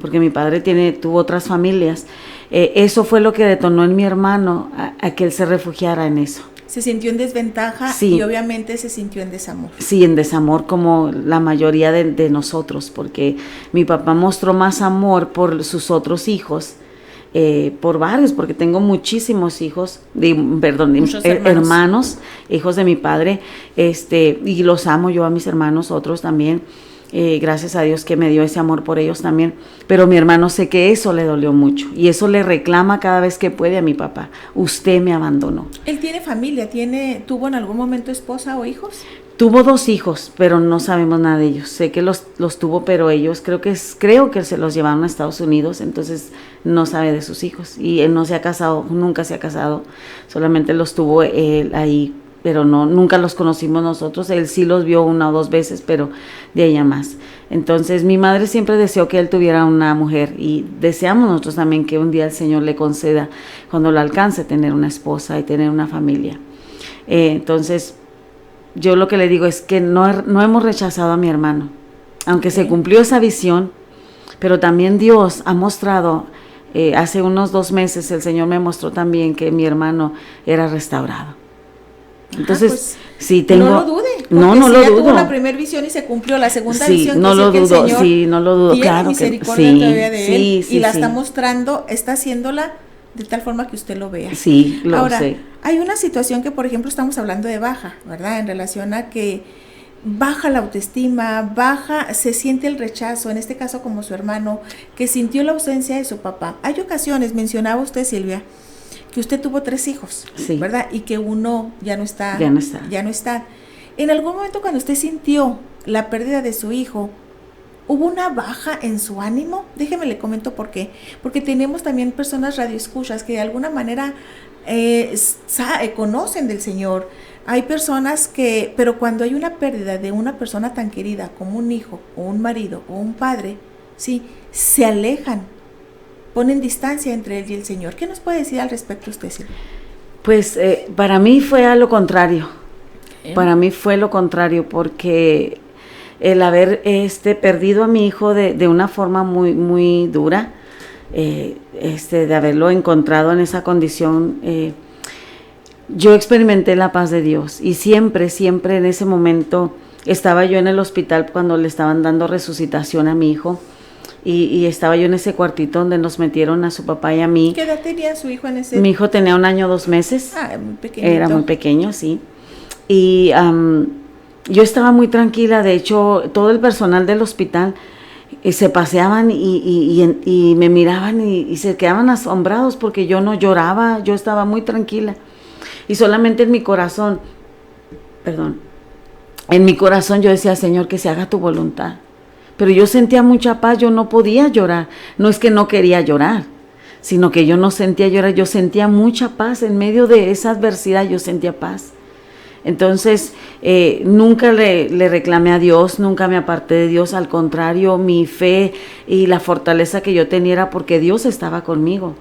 [SPEAKER 4] porque mi padre tuvo otras familias, eso fue lo que detonó en mi hermano a que él se refugiara en eso.
[SPEAKER 3] Se sintió en desventaja, sí. Y obviamente se sintió en desamor.
[SPEAKER 4] Sí, en desamor como la mayoría de nosotros, porque mi papá mostró más amor por sus otros hijos, por varios, porque tengo muchísimos hijos, hermanos, hijos de mi padre, y los amo yo a mis hermanos, otros también. Gracias a Dios que me dio ese amor por ellos también, pero mi hermano sé que eso le dolió mucho y eso le reclama cada vez que puede a mi papá. Usted me abandonó.
[SPEAKER 3] ¿Él tiene familia? ¿Tuvo en algún momento esposa o hijos?
[SPEAKER 4] Tuvo 2 hijos, pero no sabemos nada de ellos. Sé que los tuvo, pero ellos creo que se los llevaron a Estados Unidos, entonces no sabe de sus hijos. Y él no se ha casado, nunca se ha casado, solamente los tuvo él ahí, pero nunca los conocimos nosotros. Él sí los vio 1 o 2 veces, pero de ella más. Entonces mi madre siempre deseó que él tuviera una mujer y deseamos nosotros también que un día el Señor le conceda, cuando lo alcance, tener una esposa y tener una familia. Entonces yo lo que le digo es que no hemos rechazado a mi hermano, aunque se cumplió esa visión, pero también Dios ha mostrado, hace unos 2 meses el Señor me mostró también que mi hermano era restaurado. Entonces, pues, sí tengo.
[SPEAKER 3] No lo dude.
[SPEAKER 4] No lo dudo.
[SPEAKER 3] Tuvo la primera visión y se cumplió la segunda visión.
[SPEAKER 4] No lo dudo. Sí, no lo dudo.
[SPEAKER 3] Tiene
[SPEAKER 4] claro
[SPEAKER 3] misericordia
[SPEAKER 4] que
[SPEAKER 3] todavía de él y la
[SPEAKER 4] sí.
[SPEAKER 3] está mostrando, está haciéndola de tal forma que usted lo vea.
[SPEAKER 4] Sí, lo sé.
[SPEAKER 3] Ahora, hay una situación que, por ejemplo, estamos hablando de baja, ¿verdad? En relación a que baja la autoestima, se siente el rechazo, en este caso como su hermano, que sintió la ausencia de su papá. Hay ocasiones, mencionaba usted, Silvia, que usted tuvo 3 hijos, sí, ¿verdad? Y que uno ya no está. En algún momento cuando usted sintió la pérdida de su hijo, ¿hubo una baja en su ánimo? Déjeme le comento por qué. Porque tenemos también personas radioescuchas que de alguna manera conocen del Señor. Hay personas pero cuando hay una pérdida de una persona tan querida como un hijo, o un marido, o un padre, sí, se alejan, ponen distancia entre él y el Señor. ¿Qué nos puede decir al respecto usted, Silvia?
[SPEAKER 4] Pues para mí fue a lo contrario. Para mí fue lo contrario, porque el haber perdido a mi hijo de una forma muy, muy dura, de haberlo encontrado en esa condición, yo experimenté la paz de Dios. Y siempre en ese momento estaba yo en el hospital cuando le estaban dando resucitación a mi hijo. Y estaba yo en ese cuartito donde nos metieron a su papá y a mí.
[SPEAKER 3] ¿Qué edad tenía su hijo en ese?
[SPEAKER 4] Mi hijo tenía 1 año 2 meses.
[SPEAKER 3] Muy pequeñito.
[SPEAKER 4] Era muy pequeño, sí. Y Yo estaba muy tranquila, de hecho, todo el personal del hospital se paseaban y me miraban y se quedaban asombrados porque yo no lloraba, yo estaba muy tranquila. Y solamente en mi corazón, en mi corazón yo decía, Señor, que se haga tu voluntad. Pero yo sentía mucha paz, yo no podía llorar. No es que no quería llorar, sino que yo no sentía llorar, yo sentía mucha paz. En medio de esa adversidad yo sentía paz. Entonces, nunca le reclamé a Dios, nunca me aparté de Dios. Al contrario, mi fe y la fortaleza que yo tenía era porque Dios estaba conmigo.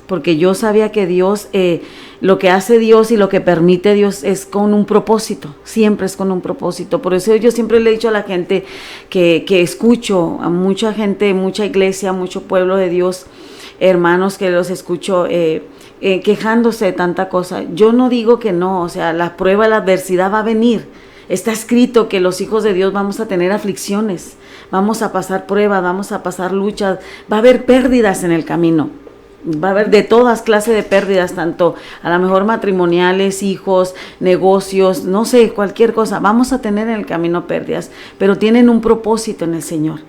[SPEAKER 4] Porque yo sabía que Dios, lo que hace Dios y lo que permite Dios es con un propósito, siempre es con un propósito. Por eso yo siempre le he dicho a la gente que escucho, a mucha gente, mucha iglesia, mucho pueblo de Dios, hermanos que los escucho quejándose de tanta cosa. Yo no digo que no, o sea, la prueba, la adversidad va a venir. Está escrito que los hijos de Dios vamos a tener aflicciones, vamos a pasar pruebas, vamos a pasar luchas, va a haber pérdidas en el camino. Va a haber de todas clases de pérdidas, tanto a lo mejor matrimoniales, hijos, negocios, no sé, cualquier cosa. Vamos a tener en el camino pérdidas, pero tienen un propósito en el Señor.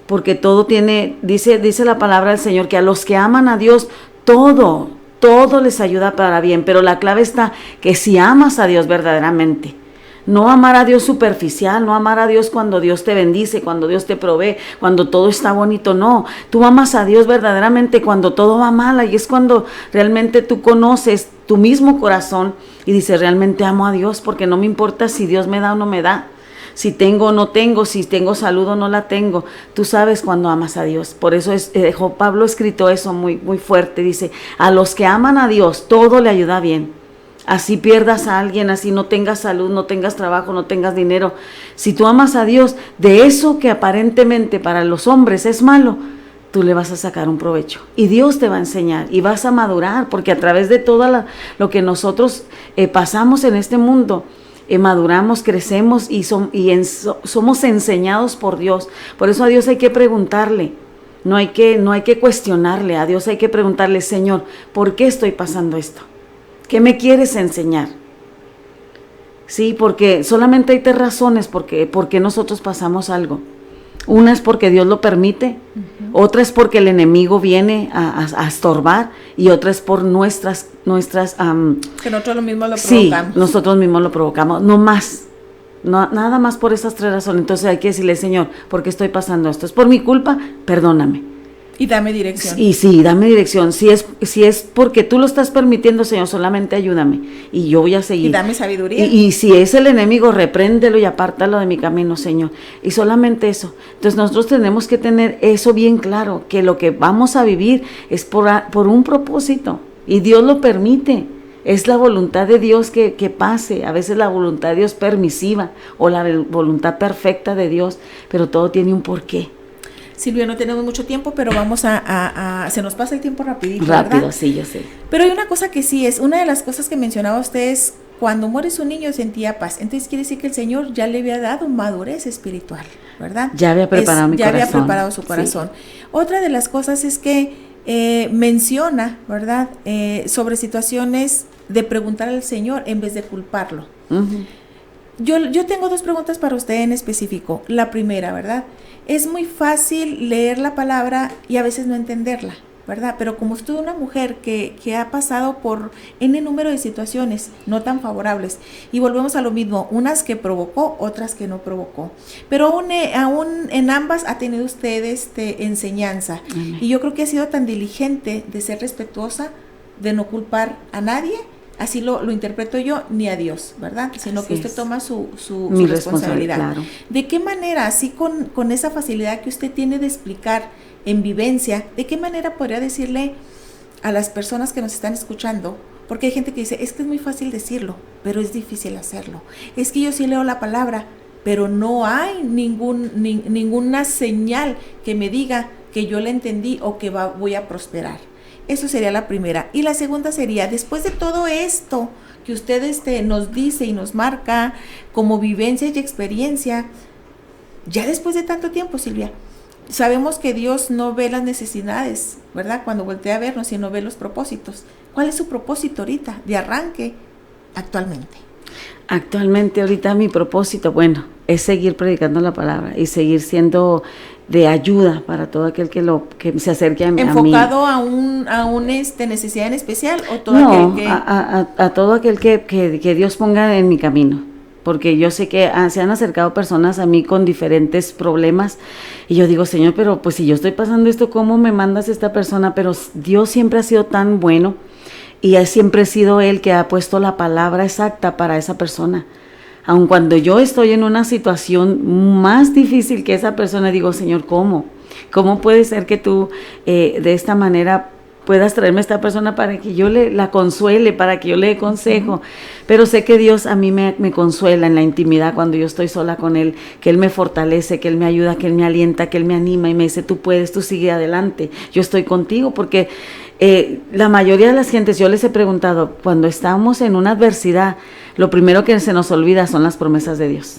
[SPEAKER 4] Porque todo tiene, dice la palabra del Señor, que a los que aman a Dios, todo les ayuda para bien. Pero la clave está que si amas a Dios verdaderamente, no amar a Dios superficial, no amar a Dios cuando Dios te bendice, cuando Dios te provee, cuando todo está bonito, no. Tú amas a Dios verdaderamente cuando todo va mal, y es cuando realmente tú conoces tu mismo corazón y dices, realmente amo a Dios, porque no me importa si Dios me da o no me da, si tengo o no tengo, si tengo salud o no la tengo. Tú sabes cuando amas a Dios. Por eso dejó Pablo escrito eso muy, muy fuerte, dice, a los que aman a Dios, todo le ayuda bien. Así pierdas a alguien, así no tengas salud, no tengas trabajo, no tengas dinero. Si tú amas a Dios, de eso que aparentemente para los hombres es malo, tú le vas a sacar un provecho. Y Dios te va a enseñar y vas a madurar, porque a través de todo lo que nosotros pasamos en este mundo, maduramos, crecemos y somos enseñados por Dios. Por eso a Dios hay que preguntarle. No hay que cuestionarle. A Dios hay que preguntarle, Señor, ¿por qué estoy pasando esto? ¿Qué me quieres enseñar? Sí, porque solamente hay tres razones por qué nosotros pasamos algo. Una es porque Dios lo permite, otra es porque el enemigo viene a estorbar, y otra es por nuestras
[SPEAKER 3] que nosotros mismos lo provocamos.
[SPEAKER 4] Sí, nosotros mismos lo provocamos, no más. No, nada más por esas tres razones. Entonces hay que decirle, Señor, ¿por qué estoy pasando esto? ¿Es por mi culpa? Perdóname.
[SPEAKER 3] Y dame dirección.
[SPEAKER 4] Y sí, dame dirección. Si es porque tú lo estás permitiendo, Señor, solamente ayúdame y yo voy a seguir.
[SPEAKER 3] Y dame sabiduría.
[SPEAKER 4] Y si es el enemigo, repréndelo y apártalo de mi camino, Señor. Y solamente eso. Entonces nosotros tenemos que tener eso bien claro, que lo que vamos a vivir es por un propósito. Y Dios lo permite. Es la voluntad de Dios que pase. A veces la voluntad de Dios permisiva o la voluntad perfecta de Dios, pero todo tiene un porqué.
[SPEAKER 3] Silvia, no tenemos mucho tiempo, pero vamos se nos pasa el tiempo rapidito,
[SPEAKER 4] Rápido,
[SPEAKER 3] ¿verdad?
[SPEAKER 4] Sí, yo sé.
[SPEAKER 3] Pero hay una cosa que sí es, una de las cosas que mencionaba usted es, cuando muere su niño sentía paz. Entonces quiere decir que el Señor ya le había dado madurez espiritual, ¿verdad?
[SPEAKER 4] Ya había preparado mi corazón.
[SPEAKER 3] Ya había preparado su corazón. Sí. Otra de las cosas es que menciona, ¿verdad? Sobre situaciones de preguntar al Señor en vez de culparlo. Uh-huh. Yo tengo dos preguntas para usted en específico. La primera, ¿verdad? Es muy fácil leer la palabra y a veces no entenderla, ¿verdad? Pero como usted es una mujer que ha pasado por N número de situaciones no tan favorables, y volvemos a lo mismo, unas que provocó, otras que no provocó, pero aún en ambas ha tenido usted enseñanza. Uh-huh. Y yo creo que ha sido tan diligente de ser respetuosa, de no culpar a nadie, así lo interpreto yo, ni a Dios, ¿verdad? Sino que usted toma su responsabilidad. Claro. ¿De qué manera, así con esa facilidad que usted tiene de explicar en vivencia, de qué manera podría decirle a las personas que nos están escuchando? Porque hay gente que dice, es que es muy fácil decirlo, pero es difícil hacerlo. Es que yo sí leo la palabra, pero no hay ninguna señal que me diga que yo la entendí o que voy a prosperar. Eso sería la primera. Y la segunda sería, después de todo esto que usted nos dice y nos marca como vivencia y experiencia, ya después de tanto tiempo, Silvia, sabemos que Dios no ve las necesidades, ¿verdad? Cuando voltea a vernos, sino ve los propósitos. ¿Cuál es su propósito ahorita, de arranque, actualmente?
[SPEAKER 4] Actualmente, ahorita mi propósito, bueno, es seguir predicando la palabra y seguir siendo de ayuda para todo aquel que se acerque a mí.
[SPEAKER 3] ¿Enfocado a un necesidad en especial o todo
[SPEAKER 4] No,
[SPEAKER 3] aquel que...?
[SPEAKER 4] a todo aquel que Dios ponga en mi camino, porque yo sé que se han acercado personas a mí con diferentes problemas y yo digo, Señor, pero pues si yo estoy pasando esto, ¿cómo me mandas esta persona? Pero Dios siempre ha sido tan bueno y siempre ha sido Él que ha puesto la palabra exacta para esa persona. Aun cuando yo estoy en una situación más difícil que esa persona, digo, Señor, ¿cómo? ¿Cómo puede ser que tú de esta manera puedas traerme a esta persona para que yo la consuele, para que yo le dé consejo? Pero sé que Dios a mí me consuela en la intimidad cuando yo estoy sola con Él, que Él me fortalece, que Él me ayuda, que Él me alienta, que Él me anima y me dice, tú puedes, tú sigue adelante, yo estoy contigo, porque la mayoría de las gentes, yo les he preguntado, cuando estamos en una adversidad, lo primero que se nos olvida son las promesas de Dios.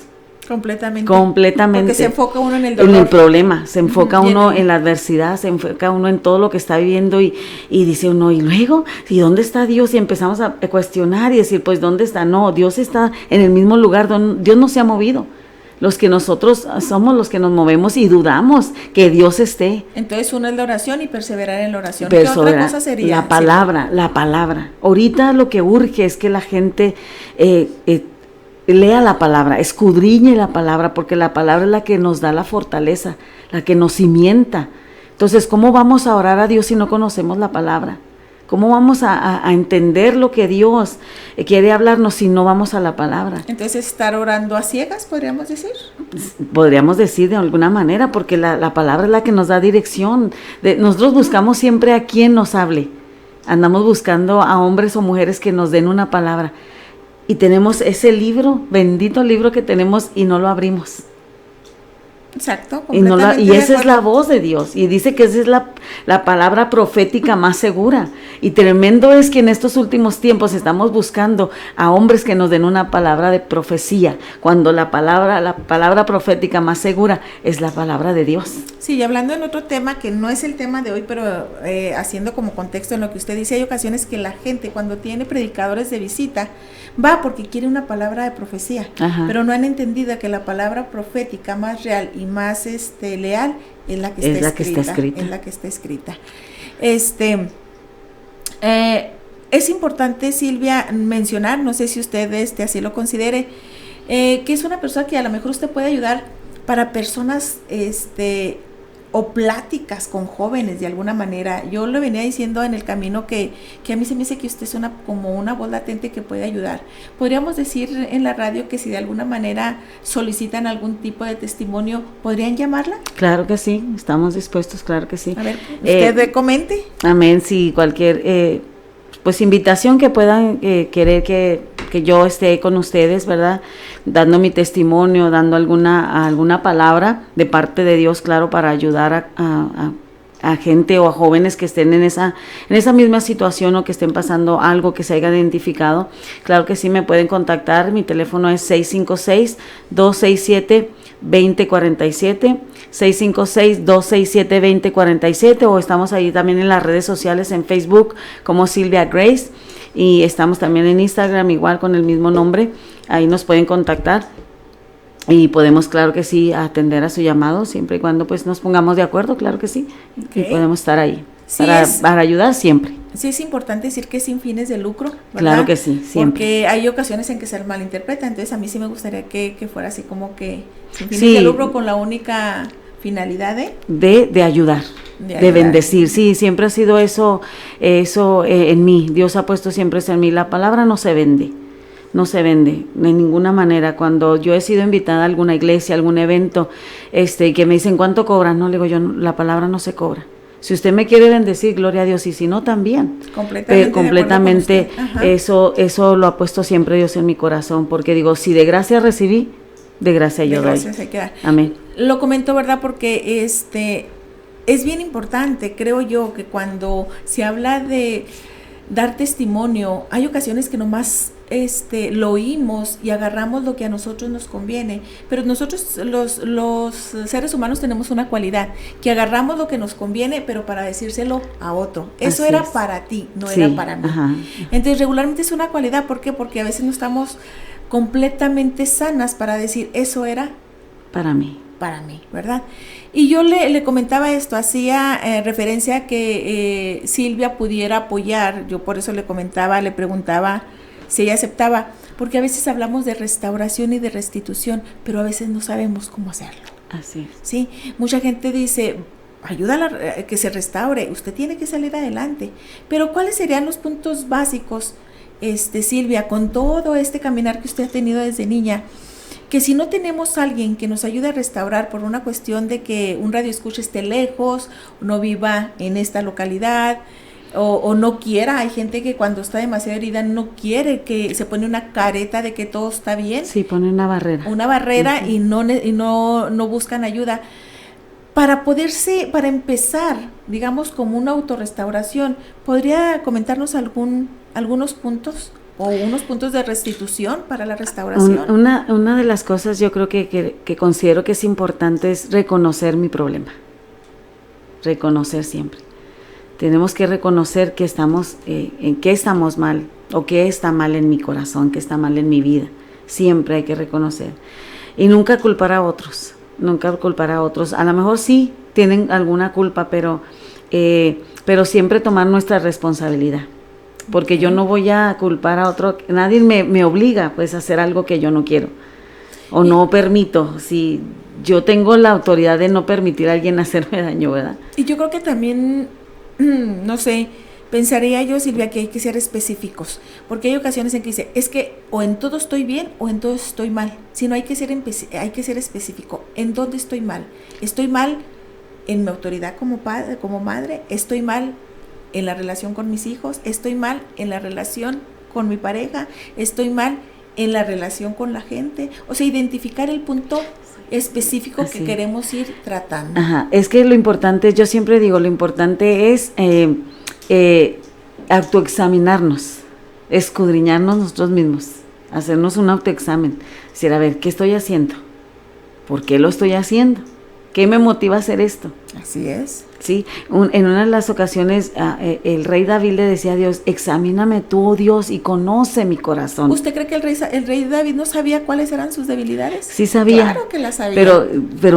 [SPEAKER 3] Completamente.
[SPEAKER 4] Porque
[SPEAKER 3] se enfoca uno en el dolor.
[SPEAKER 4] En el problema, se enfoca uno en la adversidad, se enfoca uno en todo lo que está viviendo y dice uno, ¿y luego? ¿Y dónde está Dios? Y empezamos a cuestionar y decir, pues, ¿dónde está? No, Dios está en el mismo lugar donde Dios no se ha movido. Los que nosotros somos los que nos movemos y dudamos que Dios esté.
[SPEAKER 3] Entonces uno es la oración y perseverar en la oración.
[SPEAKER 4] Perseverar.
[SPEAKER 3] ¿Qué otra cosa sería?
[SPEAKER 4] La palabra. Ahorita lo que urge es que la gente lea la palabra, escudriñe la palabra, porque la palabra es la que nos da la fortaleza, la que nos cimienta. Entonces, ¿cómo vamos a orar a Dios si no conocemos la palabra? ¿Cómo vamos a entender lo que Dios quiere hablarnos si no vamos a la palabra?
[SPEAKER 3] Entonces, estar orando a ciegas, podríamos decir.
[SPEAKER 4] Podríamos decir de alguna manera, porque la palabra es la que nos da dirección. Nosotros buscamos siempre a quien nos hable. Andamos buscando a hombres o mujeres que nos den una palabra. Y tenemos ese libro, bendito libro que tenemos y no lo abrimos.
[SPEAKER 3] Exacto,
[SPEAKER 4] y esa es la voz de Dios, y dice que esa es la palabra profética más segura, y tremendo es que en estos últimos tiempos estamos buscando a hombres que nos den una palabra de profecía, cuando la palabra profética más segura es la palabra de Dios.
[SPEAKER 3] Sí, y hablando en otro tema que no es el tema de hoy, pero haciendo como contexto en lo que usted dice, hay ocasiones que la gente cuando tiene predicadores de visita, va porque quiere una palabra de profecía,
[SPEAKER 4] Ajá.
[SPEAKER 3] pero no han entendido que la palabra profética más real y más leal es la que está escrita. Es la que está escrita. Es importante, Silvia, mencionar, no sé si usted así lo considere, que es una persona que a lo mejor usted puede ayudar para personas o pláticas con jóvenes de alguna manera. Yo le venía diciendo en el camino que a mí se me dice que usted es como una voz latente que puede ayudar. Podríamos decir en la radio que si de alguna manera solicitan algún tipo de testimonio, ¿podrían llamarla?
[SPEAKER 4] Claro que sí, estamos dispuestos, claro que sí.
[SPEAKER 3] A ver, usted comente.
[SPEAKER 4] Amén, sí, cualquier pues invitación que puedan querer que yo esté con ustedes, ¿verdad? Dando mi testimonio, dando alguna palabra de parte de Dios, claro, para ayudar a gente o a jóvenes que estén en esa misma situación o que estén pasando algo que se haya identificado. Claro que sí, me pueden contactar. Mi teléfono es 656-267-2047, 656-267-2047, o estamos ahí también en las redes sociales, en Facebook como Silvia Grace, y estamos también en Instagram igual con el mismo nombre. Ahí nos pueden contactar y podemos, claro que sí, atender a su llamado siempre y cuando pues nos pongamos de acuerdo, claro que sí. Okay. Y podemos estar ahí sí, para ayudar siempre.
[SPEAKER 3] Sí, es importante decir que es sin fines de lucro, ¿verdad?
[SPEAKER 4] Claro que sí, siempre.
[SPEAKER 3] Porque hay ocasiones en que se malinterpreta, entonces a mí sí me gustaría que fuera así como que sin fines de lucro, con la única finalidad
[SPEAKER 4] de ayudar, de bendecir. Sí, siempre ha sido eso en mí. Dios ha puesto siempre eso en mí. La palabra no se vende de ninguna manera. Cuando yo he sido invitada a alguna iglesia, a algún evento, que me dicen ¿cuánto cobran? No, le digo yo, la palabra no se cobra. Si usted me quiere bendecir, gloria a Dios, y si no, también. Completamente eso lo ha puesto siempre Dios en mi corazón, porque digo, si de gracia recibí, de gracia yo doy. Amén.
[SPEAKER 3] Lo comento, ¿verdad? Porque es bien importante, creo yo, que cuando se habla de dar testimonio, hay ocasiones que nomás lo oímos y agarramos lo que a nosotros nos conviene, pero nosotros los seres humanos tenemos una cualidad, que agarramos lo que nos conviene, pero para decírselo a otro. Eso
[SPEAKER 4] Así
[SPEAKER 3] era
[SPEAKER 4] es.
[SPEAKER 3] Para ti, no era para mí.
[SPEAKER 4] Ajá.
[SPEAKER 3] Entonces regularmente es una cualidad, ¿por qué? Porque a veces no estamos completamente sanas para decir, eso era
[SPEAKER 4] Para mí.
[SPEAKER 3] ¿verdad? Y yo le comentaba esto, hacía referencia a que Silvia pudiera apoyar, yo por eso le preguntaba si ella aceptaba, porque a veces hablamos de restauración y de restitución, pero a veces no sabemos cómo hacerlo.
[SPEAKER 4] Así es.
[SPEAKER 3] Sí, mucha gente dice, ayúdala a que se restaure, usted tiene que salir adelante, pero ¿cuáles serían los puntos básicos, Silvia, con todo este caminar que usted ha tenido desde niña? Que si no tenemos a alguien que nos ayude a restaurar por una cuestión de que un radioescucha esté lejos, no viva en esta localidad, o no quiera, hay gente que cuando está demasiado herida no quiere, que se pone una careta de que todo está bien.
[SPEAKER 4] Sí, pone una barrera.
[SPEAKER 3] Una barrera. Uh-huh. y no buscan ayuda. Para empezar, digamos, como una autorrestauración, ¿podría comentarnos algunos puntos? ¿O unos puntos de restitución para la restauración?
[SPEAKER 4] Una de las cosas yo creo que considero que es importante es reconocer mi problema. Reconocer siempre. Tenemos que reconocer que en qué estamos mal, o qué está mal en mi corazón, qué está mal en mi vida. Siempre hay que reconocer. Y nunca culpar a otros. A lo mejor sí tienen alguna culpa, pero siempre tomar nuestra responsabilidad. Porque yo no voy a culpar a otro, nadie me obliga pues a hacer algo que yo no quiero o no permito. Si yo tengo la autoridad de no permitir a alguien hacerme daño, ¿verdad?
[SPEAKER 3] Y yo creo que también, no sé, pensaría yo, Silvia, que hay que ser específicos, porque hay ocasiones en que dice, es que o en todo estoy bien o en todo estoy mal, sino hay que ser específico. ¿En dónde estoy mal? Estoy mal en mi autoridad como padre, como madre, estoy mal en la relación con mis hijos, estoy mal en la relación con mi pareja, estoy mal en la relación con la gente. O sea, identificar el punto específico que queremos ir tratando.
[SPEAKER 4] Ajá, es que lo importante, yo siempre digo, lo importante es autoexaminarnos, escudriñarnos nosotros mismos, hacernos un autoexamen, decir, a ver, ¿qué estoy haciendo? ¿Por qué lo estoy haciendo? ¿Qué me motiva a hacer esto?
[SPEAKER 3] Así es.
[SPEAKER 4] Sí, en una de las ocasiones el rey David le decía a Dios, examíname tú, oh Dios, y conoce mi corazón.
[SPEAKER 3] ¿Usted cree que el rey David no sabía cuáles eran sus debilidades?
[SPEAKER 4] Sí sabía.
[SPEAKER 3] Claro que las sabía.
[SPEAKER 4] Pero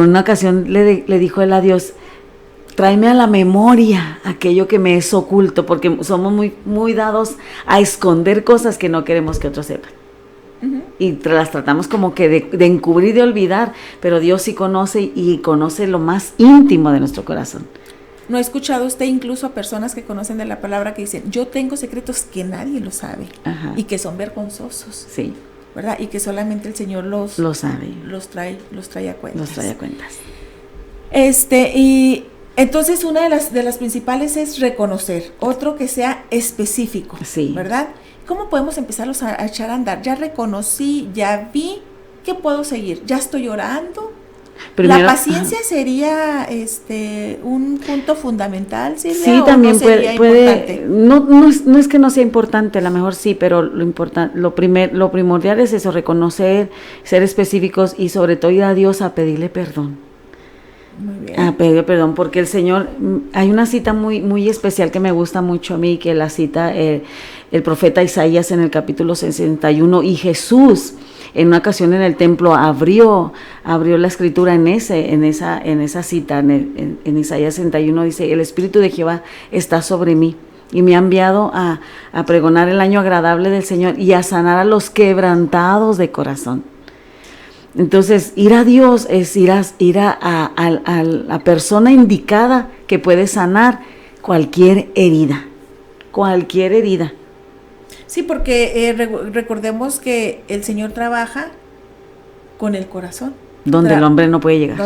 [SPEAKER 4] en una ocasión le dijo él a Dios, tráeme a la memoria aquello que me es oculto, porque somos muy dados a esconder cosas que no queremos que otros sepan. Y las tratamos como que de encubrir y de olvidar, pero Dios sí conoce y conoce lo más íntimo de nuestro corazón.
[SPEAKER 3] ¿No ha escuchado usted incluso a personas que conocen de la palabra que dicen, yo tengo secretos que nadie lo sabe? Ajá. Y que son vergonzosos?
[SPEAKER 4] Sí.
[SPEAKER 3] ¿Verdad? Y que solamente el Señor lo sabe. Los trae a cuentas.
[SPEAKER 4] Los trae a cuentas.
[SPEAKER 3] Y entonces una de las principales es reconocer, otro que sea específico, sí, ¿verdad? ¿Cómo podemos empezarlos a echar a andar? Ya reconocí, ya vi, ¿qué puedo seguir? Ya estoy orando. Primero, la paciencia sería un punto fundamental, Silvia.
[SPEAKER 4] Sí, también puede no es que no sea importante, a lo mejor sí, pero lo primordial es eso, reconocer, ser específicos y sobre todo ir a Dios a pedirle perdón. Muy bien. A pedirle perdón, porque el Señor, hay una cita muy especial que me gusta mucho a mí, que la cita el profeta Isaías en el capítulo 61, y Jesús en una ocasión en el templo abrió la escritura en esa cita, en Isaías 61 dice, el Espíritu de Jehová está sobre mí y me ha enviado a pregonar el año agradable del Señor y a sanar a los quebrantados de corazón. Entonces, ir a Dios es ir a la persona indicada que puede sanar cualquier herida.
[SPEAKER 3] Sí, porque recordemos que el Señor trabaja con el corazón.
[SPEAKER 4] Donde el hombre no puede llegar.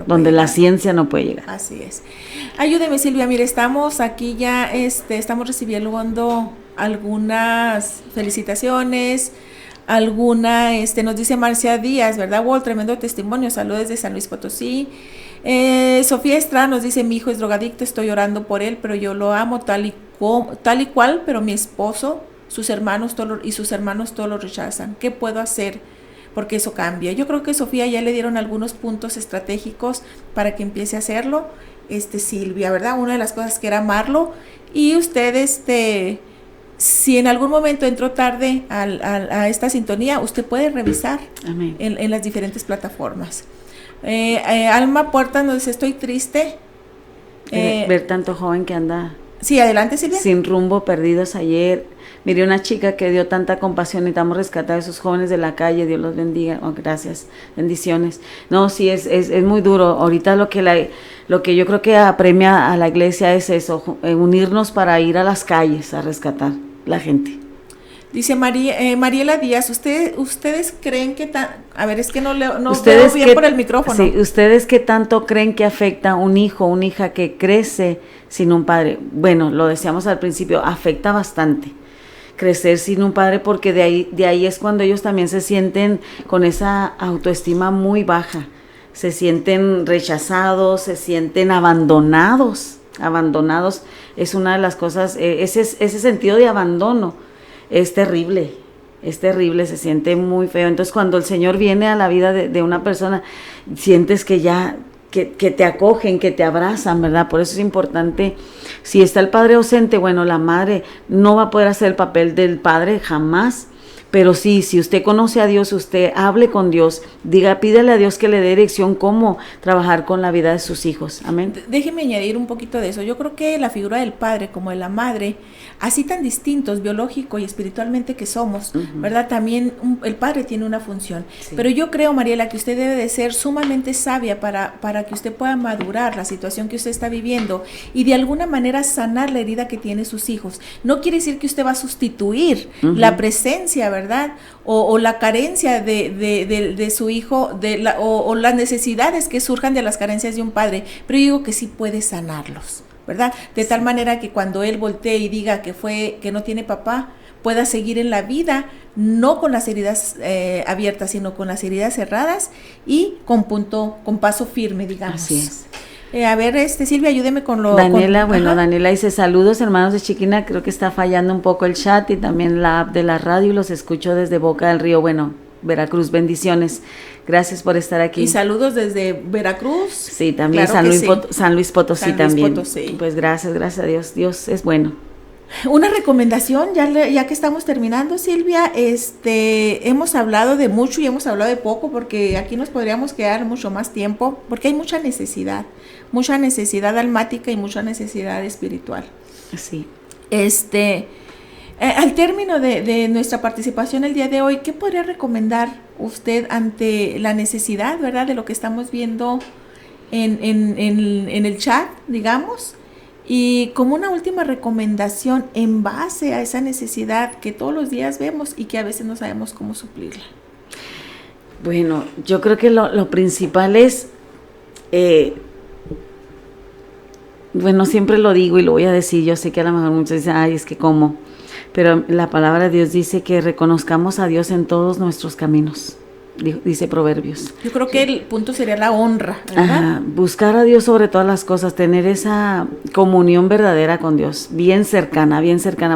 [SPEAKER 3] Donde
[SPEAKER 4] la ciencia no puede llegar.
[SPEAKER 3] Así es. Ayúdeme, Silvia. Mire, estamos aquí ya, estamos recibiendo algunas felicitaciones. Nos dice Marcia Díaz, ¿verdad? Wow, tremendo testimonio. Saludos desde San Luis Potosí. Sofía Estrada nos dice, mi hijo es drogadicto, estoy orando por él, pero yo lo amo tal y cual, pero mi esposo, sus hermanos todos lo rechazan. ¿Qué puedo hacer? Porque eso cambia. Yo creo que Sofía ya le dieron algunos puntos estratégicos para que empiece a hacerlo. Silvia, ¿verdad? Una de las cosas que era amarlo. Y usted, Si en algún momento entró tarde a esta sintonía, usted puede revisar en las diferentes plataformas. Alma Puerta nos dice, estoy triste.
[SPEAKER 4] Ver tanto joven que anda...
[SPEAKER 3] Sí, adelante, Silvia.
[SPEAKER 4] Sin rumbo, perdidos ayer. Miré una chica que dio tanta compasión, necesitamos rescatar a esos jóvenes de la calle, Dios los bendiga. Oh, gracias, bendiciones. No, sí, es muy duro. Ahorita lo que yo creo que apremia a la iglesia es eso, unirnos para ir a las calles a rescatar la gente.
[SPEAKER 3] Dice Mariela Díaz, ¿ustedes creen que a ver, es que no
[SPEAKER 4] ¿Ustedes
[SPEAKER 3] veo bien por el micrófono?
[SPEAKER 4] Sí, ¿ustedes qué tanto creen que afecta a un hijo, una hija que crece sin un padre? Bueno, lo decíamos al principio, afecta bastante crecer sin un padre, porque de ahí es cuando ellos también se sienten con esa autoestima muy baja, se sienten rechazados, se sienten abandonados es una de las cosas, ese sentido de abandono es terrible, se siente muy feo. Entonces cuando el Señor viene a la vida de una persona, sientes que ya, que te acogen, que te abrazan, ¿verdad? Por eso es importante, si está el padre ausente, bueno, la madre no va a poder hacer el papel del padre jamás, pero sí, si usted conoce a Dios, usted hable con Dios, pídele a Dios que le dé dirección cómo trabajar con la vida de sus hijos. Amén.
[SPEAKER 3] Déjeme añadir un poquito de eso. Yo creo que la figura del padre como de la madre, así tan distintos biológico y espiritualmente que somos, ¿verdad? También el padre tiene una función. Sí. Pero yo creo, Mariela, que usted debe de ser sumamente sabia para que usted pueda madurar la situación que usted está viviendo y de alguna manera sanar la herida que tiene sus hijos. No quiere decir que usted va a sustituir la presencia, ¿verdad? O la carencia de su hijo, o las necesidades que surjan de las carencias de un padre, pero yo digo que sí puede sanarlos, ¿verdad? De tal manera que cuando él voltee y diga que no tiene papá, pueda seguir en la vida, no con las heridas abiertas, sino con las heridas cerradas y con paso firme, digamos.
[SPEAKER 4] Así es.
[SPEAKER 3] A ver, Silvia, ayúdeme con lo...
[SPEAKER 4] Daniela dice, saludos hermanos de Chiquina, creo que está fallando un poco el chat y también la app de la radio, los escucho desde Boca del Río, Veracruz, bendiciones, gracias por estar aquí.
[SPEAKER 3] Y saludos desde Veracruz.
[SPEAKER 4] Sí, también claro San Luis Potosí también. Pues gracias a Dios, Dios es bueno.
[SPEAKER 3] Una recomendación, ya que estamos terminando, Silvia, hemos hablado de mucho y hemos hablado de poco, porque aquí nos podríamos quedar mucho más tiempo, porque hay mucha necesidad almática y mucha necesidad espiritual.
[SPEAKER 4] Sí.
[SPEAKER 3] Al término de nuestra participación el día de hoy, ¿qué podría recomendar usted ante la necesidad, verdad, de lo que estamos viendo en el chat, digamos? Y como una última recomendación en base a esa necesidad que todos los días vemos y que a veces no sabemos cómo suplirla.
[SPEAKER 4] Bueno, yo creo que lo principal es, siempre lo digo y lo voy a decir, yo sé que a lo mejor muchos dicen, es que cómo, pero la palabra de Dios dice que reconozcamos a Dios en todos nuestros caminos. Dice Proverbios.
[SPEAKER 3] Yo creo que el punto sería la honra, ¿verdad?
[SPEAKER 4] Buscar a Dios sobre todas las cosas, tener esa comunión verdadera con Dios, bien cercana,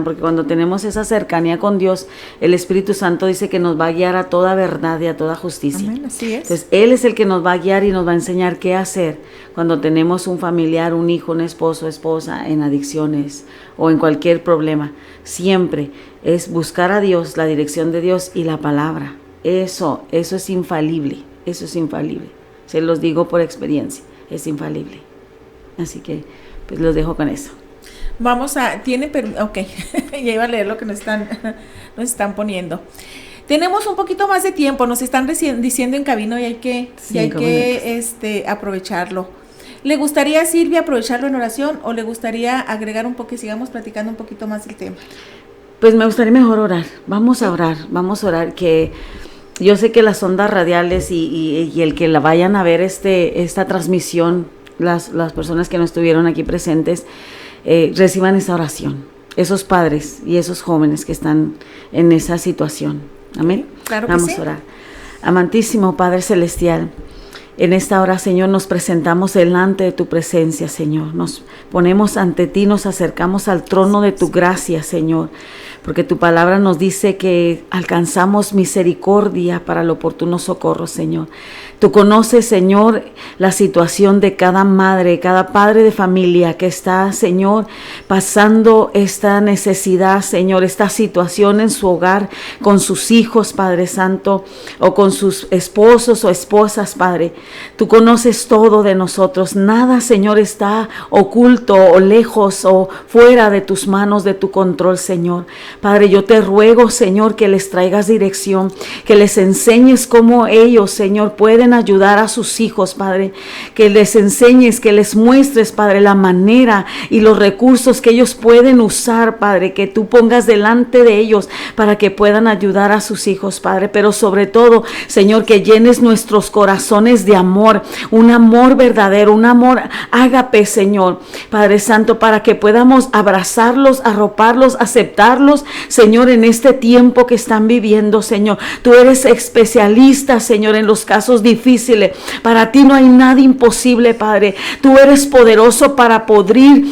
[SPEAKER 4] porque cuando tenemos esa cercanía con Dios, el Espíritu Santo dice que nos va a guiar a toda verdad y a toda justicia.
[SPEAKER 3] Amén, así es.
[SPEAKER 4] Entonces, Él es el que nos va a guiar y nos va a enseñar qué hacer cuando tenemos un familiar, un hijo, un esposo, esposa en adicciones o en cualquier problema. Siempre es buscar a Dios, la dirección de Dios y la palabra. Eso es infalible, se los digo por experiencia, es infalible. Así que, pues los dejo con eso.
[SPEAKER 3] Vamos a, ok, ya iba a leer lo que nos están poniendo. Tenemos un poquito más de tiempo, nos están diciendo en cabina y hay que aprovecharlo. ¿Le gustaría, Silvia, aprovecharlo en oración o le gustaría agregar un poco y sigamos platicando un poquito más del tema?
[SPEAKER 4] Pues me gustaría mejor orar, vamos a orar, que yo sé que las ondas radiales y el que la vayan a ver esta transmisión, las personas que no estuvieron aquí presentes, reciban esa oración, esos padres y esos jóvenes que están en esa situación. Amén.
[SPEAKER 3] Claro que
[SPEAKER 4] vamos
[SPEAKER 3] sí.
[SPEAKER 4] a orar. Amantísimo Padre Celestial, En esta hora, Señor, nos presentamos delante de tu presencia, Señor. Nos ponemos ante ti, nos acercamos al trono de tu gracia, Señor. Porque tu palabra nos dice que alcanzamos misericordia para el oportuno socorro, Señor. Tú conoces, Señor, la situación de cada madre, cada padre de familia que está, Señor, pasando esta necesidad, Señor, esta situación en su hogar, con sus hijos, Padre Santo, o con sus esposos o esposas, Padre. Tú conoces todo de nosotros. Nada, Señor, está oculto o lejos o fuera de tus manos, de tu control, Señor. Padre, yo te ruego, Señor, que les traigas dirección, que les enseñes cómo ellos, Señor, pueden ayudar a sus hijos, Padre, que les enseñes, que les muestres, Padre, la manera y los recursos que ellos pueden usar, Padre, que tú pongas delante de ellos para que puedan ayudar a sus hijos, Padre, pero sobre todo, Señor, que llenes nuestros corazones de amor, un amor verdadero, un amor ágape, Señor, Padre Santo, para que podamos abrazarlos, arroparlos, aceptarlos, Señor, en este tiempo que están viviendo, Señor. Tú eres especialista, Señor, en los casos difíciles. Para ti no hay nada imposible, Padre. Tú eres poderoso para podrir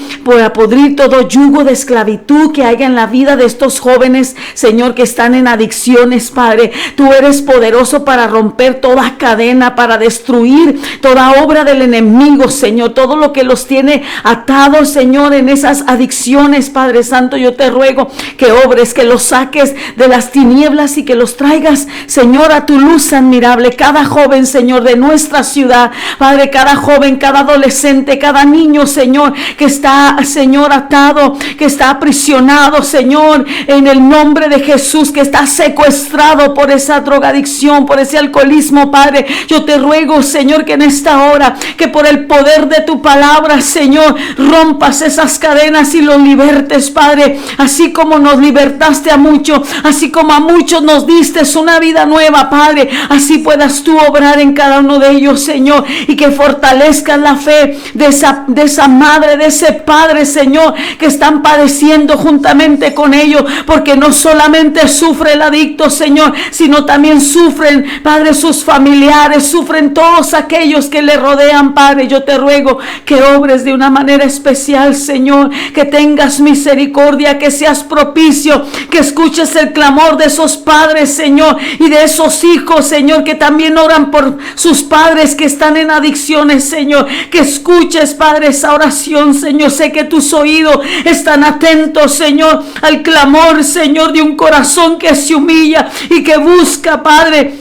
[SPEAKER 4] todo yugo de esclavitud que haya en la vida de estos jóvenes, Señor, que están en adicciones, Padre. Tú eres poderoso para romper toda cadena, para destruir toda obra del enemigo, Señor. Todo lo que los tiene atados, Señor, en esas adicciones, Padre Santo, yo te ruego que obres, que los saques de las tinieblas y que los traigas, Señor, a tu luz admirable. Cada joven, Señor, de nuestra ciudad, Padre, cada joven, cada adolescente, cada niño, Señor, que está, Señor, atado, que está aprisionado, Señor, en el nombre de Jesús, que está secuestrado por esa drogadicción, por ese alcoholismo, Padre. Yo te ruego, Señor, que en esta hora, que por el poder de tu palabra, Señor, rompas esas cadenas y los libertes, Padre, así como nos libertaste a muchos, así como a muchos nos diste una vida nueva, Padre, así puedas tú obrar en cada uno de ellos, Señor, y que fortalezcas la fe de esa madre, de ese padre, Señor, que están padeciendo juntamente con ellos, porque no solamente sufre el adicto, Señor, sino también sufren, Padre, sus familiares, sufren todos aquellos que le rodean, Padre. Yo te ruego que obres de una manera especial, Señor, que tengas misericordia, que seas propicio, que escuches el clamor de esos padres, Señor, y de esos hijos, Señor, que también oran por sus padres que están en adicciones, Señor, que escuches, Padre, esa oración, Señor. Sé que tus oídos están atentos, Señor, al clamor, Señor, de un corazón que se humilla y que busca, Padre,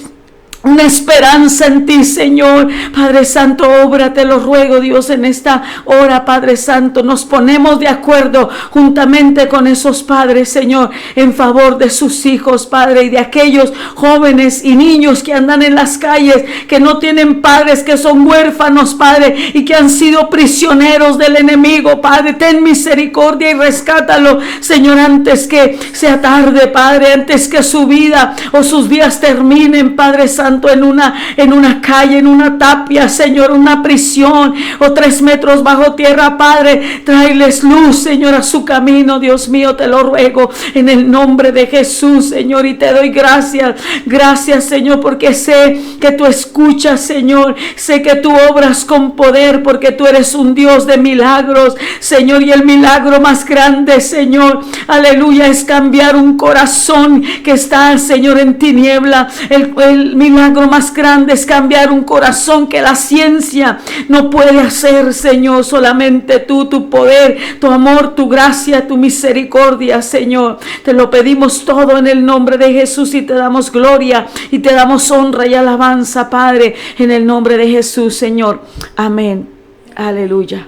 [SPEAKER 4] una esperanza en ti, Señor. Padre Santo, obra, te lo ruego, Dios, en esta hora, Padre Santo. Nos ponemos de acuerdo juntamente con esos padres, Señor, en favor de sus hijos, Padre, y de aquellos jóvenes y niños que andan en las calles, que no tienen padres, que son huérfanos, Padre, y que han sido prisioneros del enemigo, Padre. Ten misericordia y rescátalo, Señor, antes que sea tarde, Padre, antes que su vida o sus días terminen, Padre Santo, en una calle, en una tapia, Señor, una prisión o 3 metros bajo tierra, Padre. Tráeles luz, Señor, a su camino, Dios mío, te lo ruego en el nombre de Jesús, Señor, y te doy gracias, Señor, porque sé que tú escuchas, Señor, sé que tú obras con poder, porque tú eres un Dios de milagros, Señor, y el milagro más grande, Señor, aleluya, es cambiar un corazón que está, Señor, en tiniebla. El milagro más grande es cambiar un corazón que la ciencia no puede hacer, Señor. Solamente tú, tu poder, tu amor, tu gracia, tu misericordia, Señor. Te lo pedimos todo en el nombre de Jesús y te damos gloria y te damos honra y alabanza, Padre, en el nombre de Jesús, Señor. Amén. Aleluya.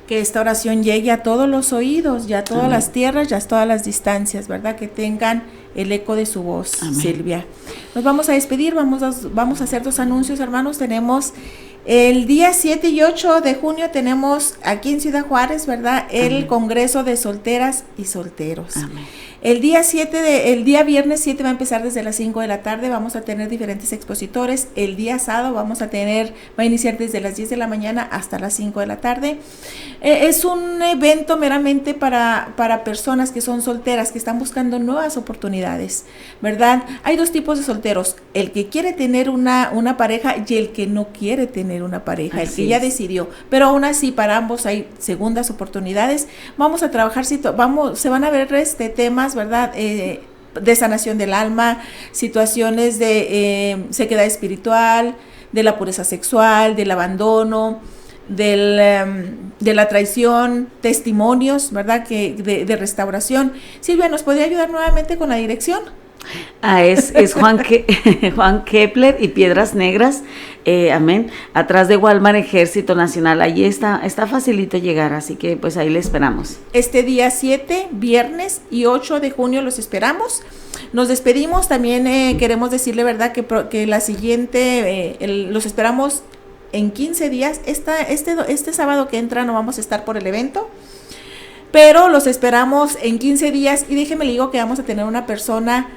[SPEAKER 3] Que esta oración llegue a todos los oídos, ya a todas las tierras, ya a todas las distancias, ¿verdad? Que tengan el eco de su voz. Amén. Silvia. Nos vamos a despedir, vamos a hacer 2 anuncios, hermanos. Tenemos el día 7 y 8 de junio, tenemos aquí en Ciudad Juárez, ¿verdad? El Congreso de Solteras y Solteros.
[SPEAKER 4] Amén.
[SPEAKER 3] El día viernes 7 va a empezar desde las 5 de la tarde, vamos a tener diferentes expositores. El día sábado va a iniciar desde las 10 de la mañana hasta las 5 de la tarde. Es un evento meramente para personas que son solteras, que están buscando nuevas oportunidades, ¿verdad? Hay dos tipos de solteros, el que quiere tener una pareja y el que no quiere tener una pareja, el que ya decidió, pero aún así para ambos hay segundas oportunidades. Vamos a trabajar, se van a ver temas, ¿verdad? De sanación del alma, situaciones de sequedad espiritual, de la pureza sexual, del abandono, de la traición, testimonios, ¿verdad? De restauración. Silvia, ¿nos podría ayudar nuevamente con la dirección?
[SPEAKER 4] Es Juan Kepler y Piedras Negras, amén, atrás de Walmart Ejército Nacional. Allí está facilito llegar, así que pues ahí le esperamos.
[SPEAKER 3] Este día 7, viernes y 8 de junio los esperamos. Nos despedimos, también queremos decirle, ¿verdad?, que la siguiente, los esperamos en 15 días. Este sábado que entra no vamos a estar por el evento, pero los esperamos en 15 días y déjeme le digo que vamos a tener una persona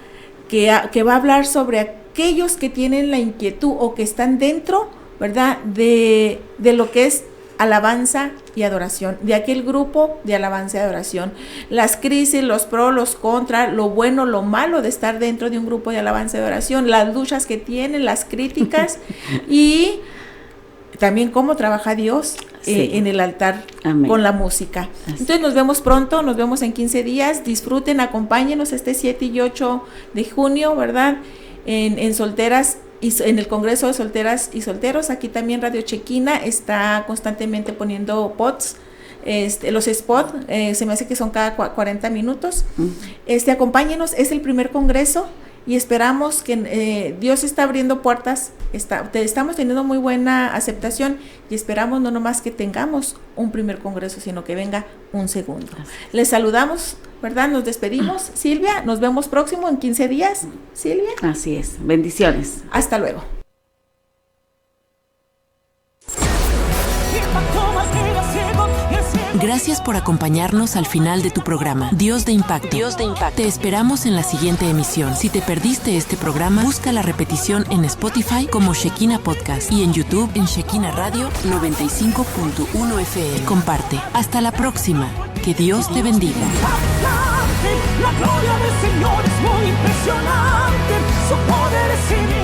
[SPEAKER 3] que va a hablar sobre aquellos que tienen la inquietud o que están dentro, ¿verdad?, de lo que es alabanza y adoración, de aquel grupo de alabanza y adoración, las crisis, los pros, los contras, lo bueno, lo malo de estar dentro de un grupo de alabanza y adoración, las luchas que tienen, las críticas y también cómo trabaja Dios en el altar. Amén. Con la música. Así. Entonces nos vemos pronto, nos vemos en 15 días, disfruten, acompáñenos este 7 y 8 de junio, ¿verdad? En Solteras, y en el Congreso de Solteras y Solteros. Aquí también Radio Chequina está constantemente poniendo los spots, se me hace que son cada 40 minutos. Acompáñenos, es el primer congreso y esperamos que Dios está abriendo puertas, estamos teniendo muy buena aceptación y esperamos no nomás que tengamos un primer congreso, sino que venga un segundo. Les saludamos, ¿verdad? Nos despedimos. Silvia, nos vemos próximo en 15 días. Silvia.
[SPEAKER 4] Así es, bendiciones.
[SPEAKER 3] Hasta luego.
[SPEAKER 1] Gracias por acompañarnos al final de tu programa. Dios de Impacto. Dios de Impacto. Te esperamos en la siguiente emisión. Si te perdiste este programa, busca la repetición en Spotify como Shekinah Podcast y en YouTube en Shekinah Radio 95.1 FM. Comparte. Hasta la próxima. Que Dios te bendiga.
[SPEAKER 2] La gloria del Señor es muy impresionante. Su poder es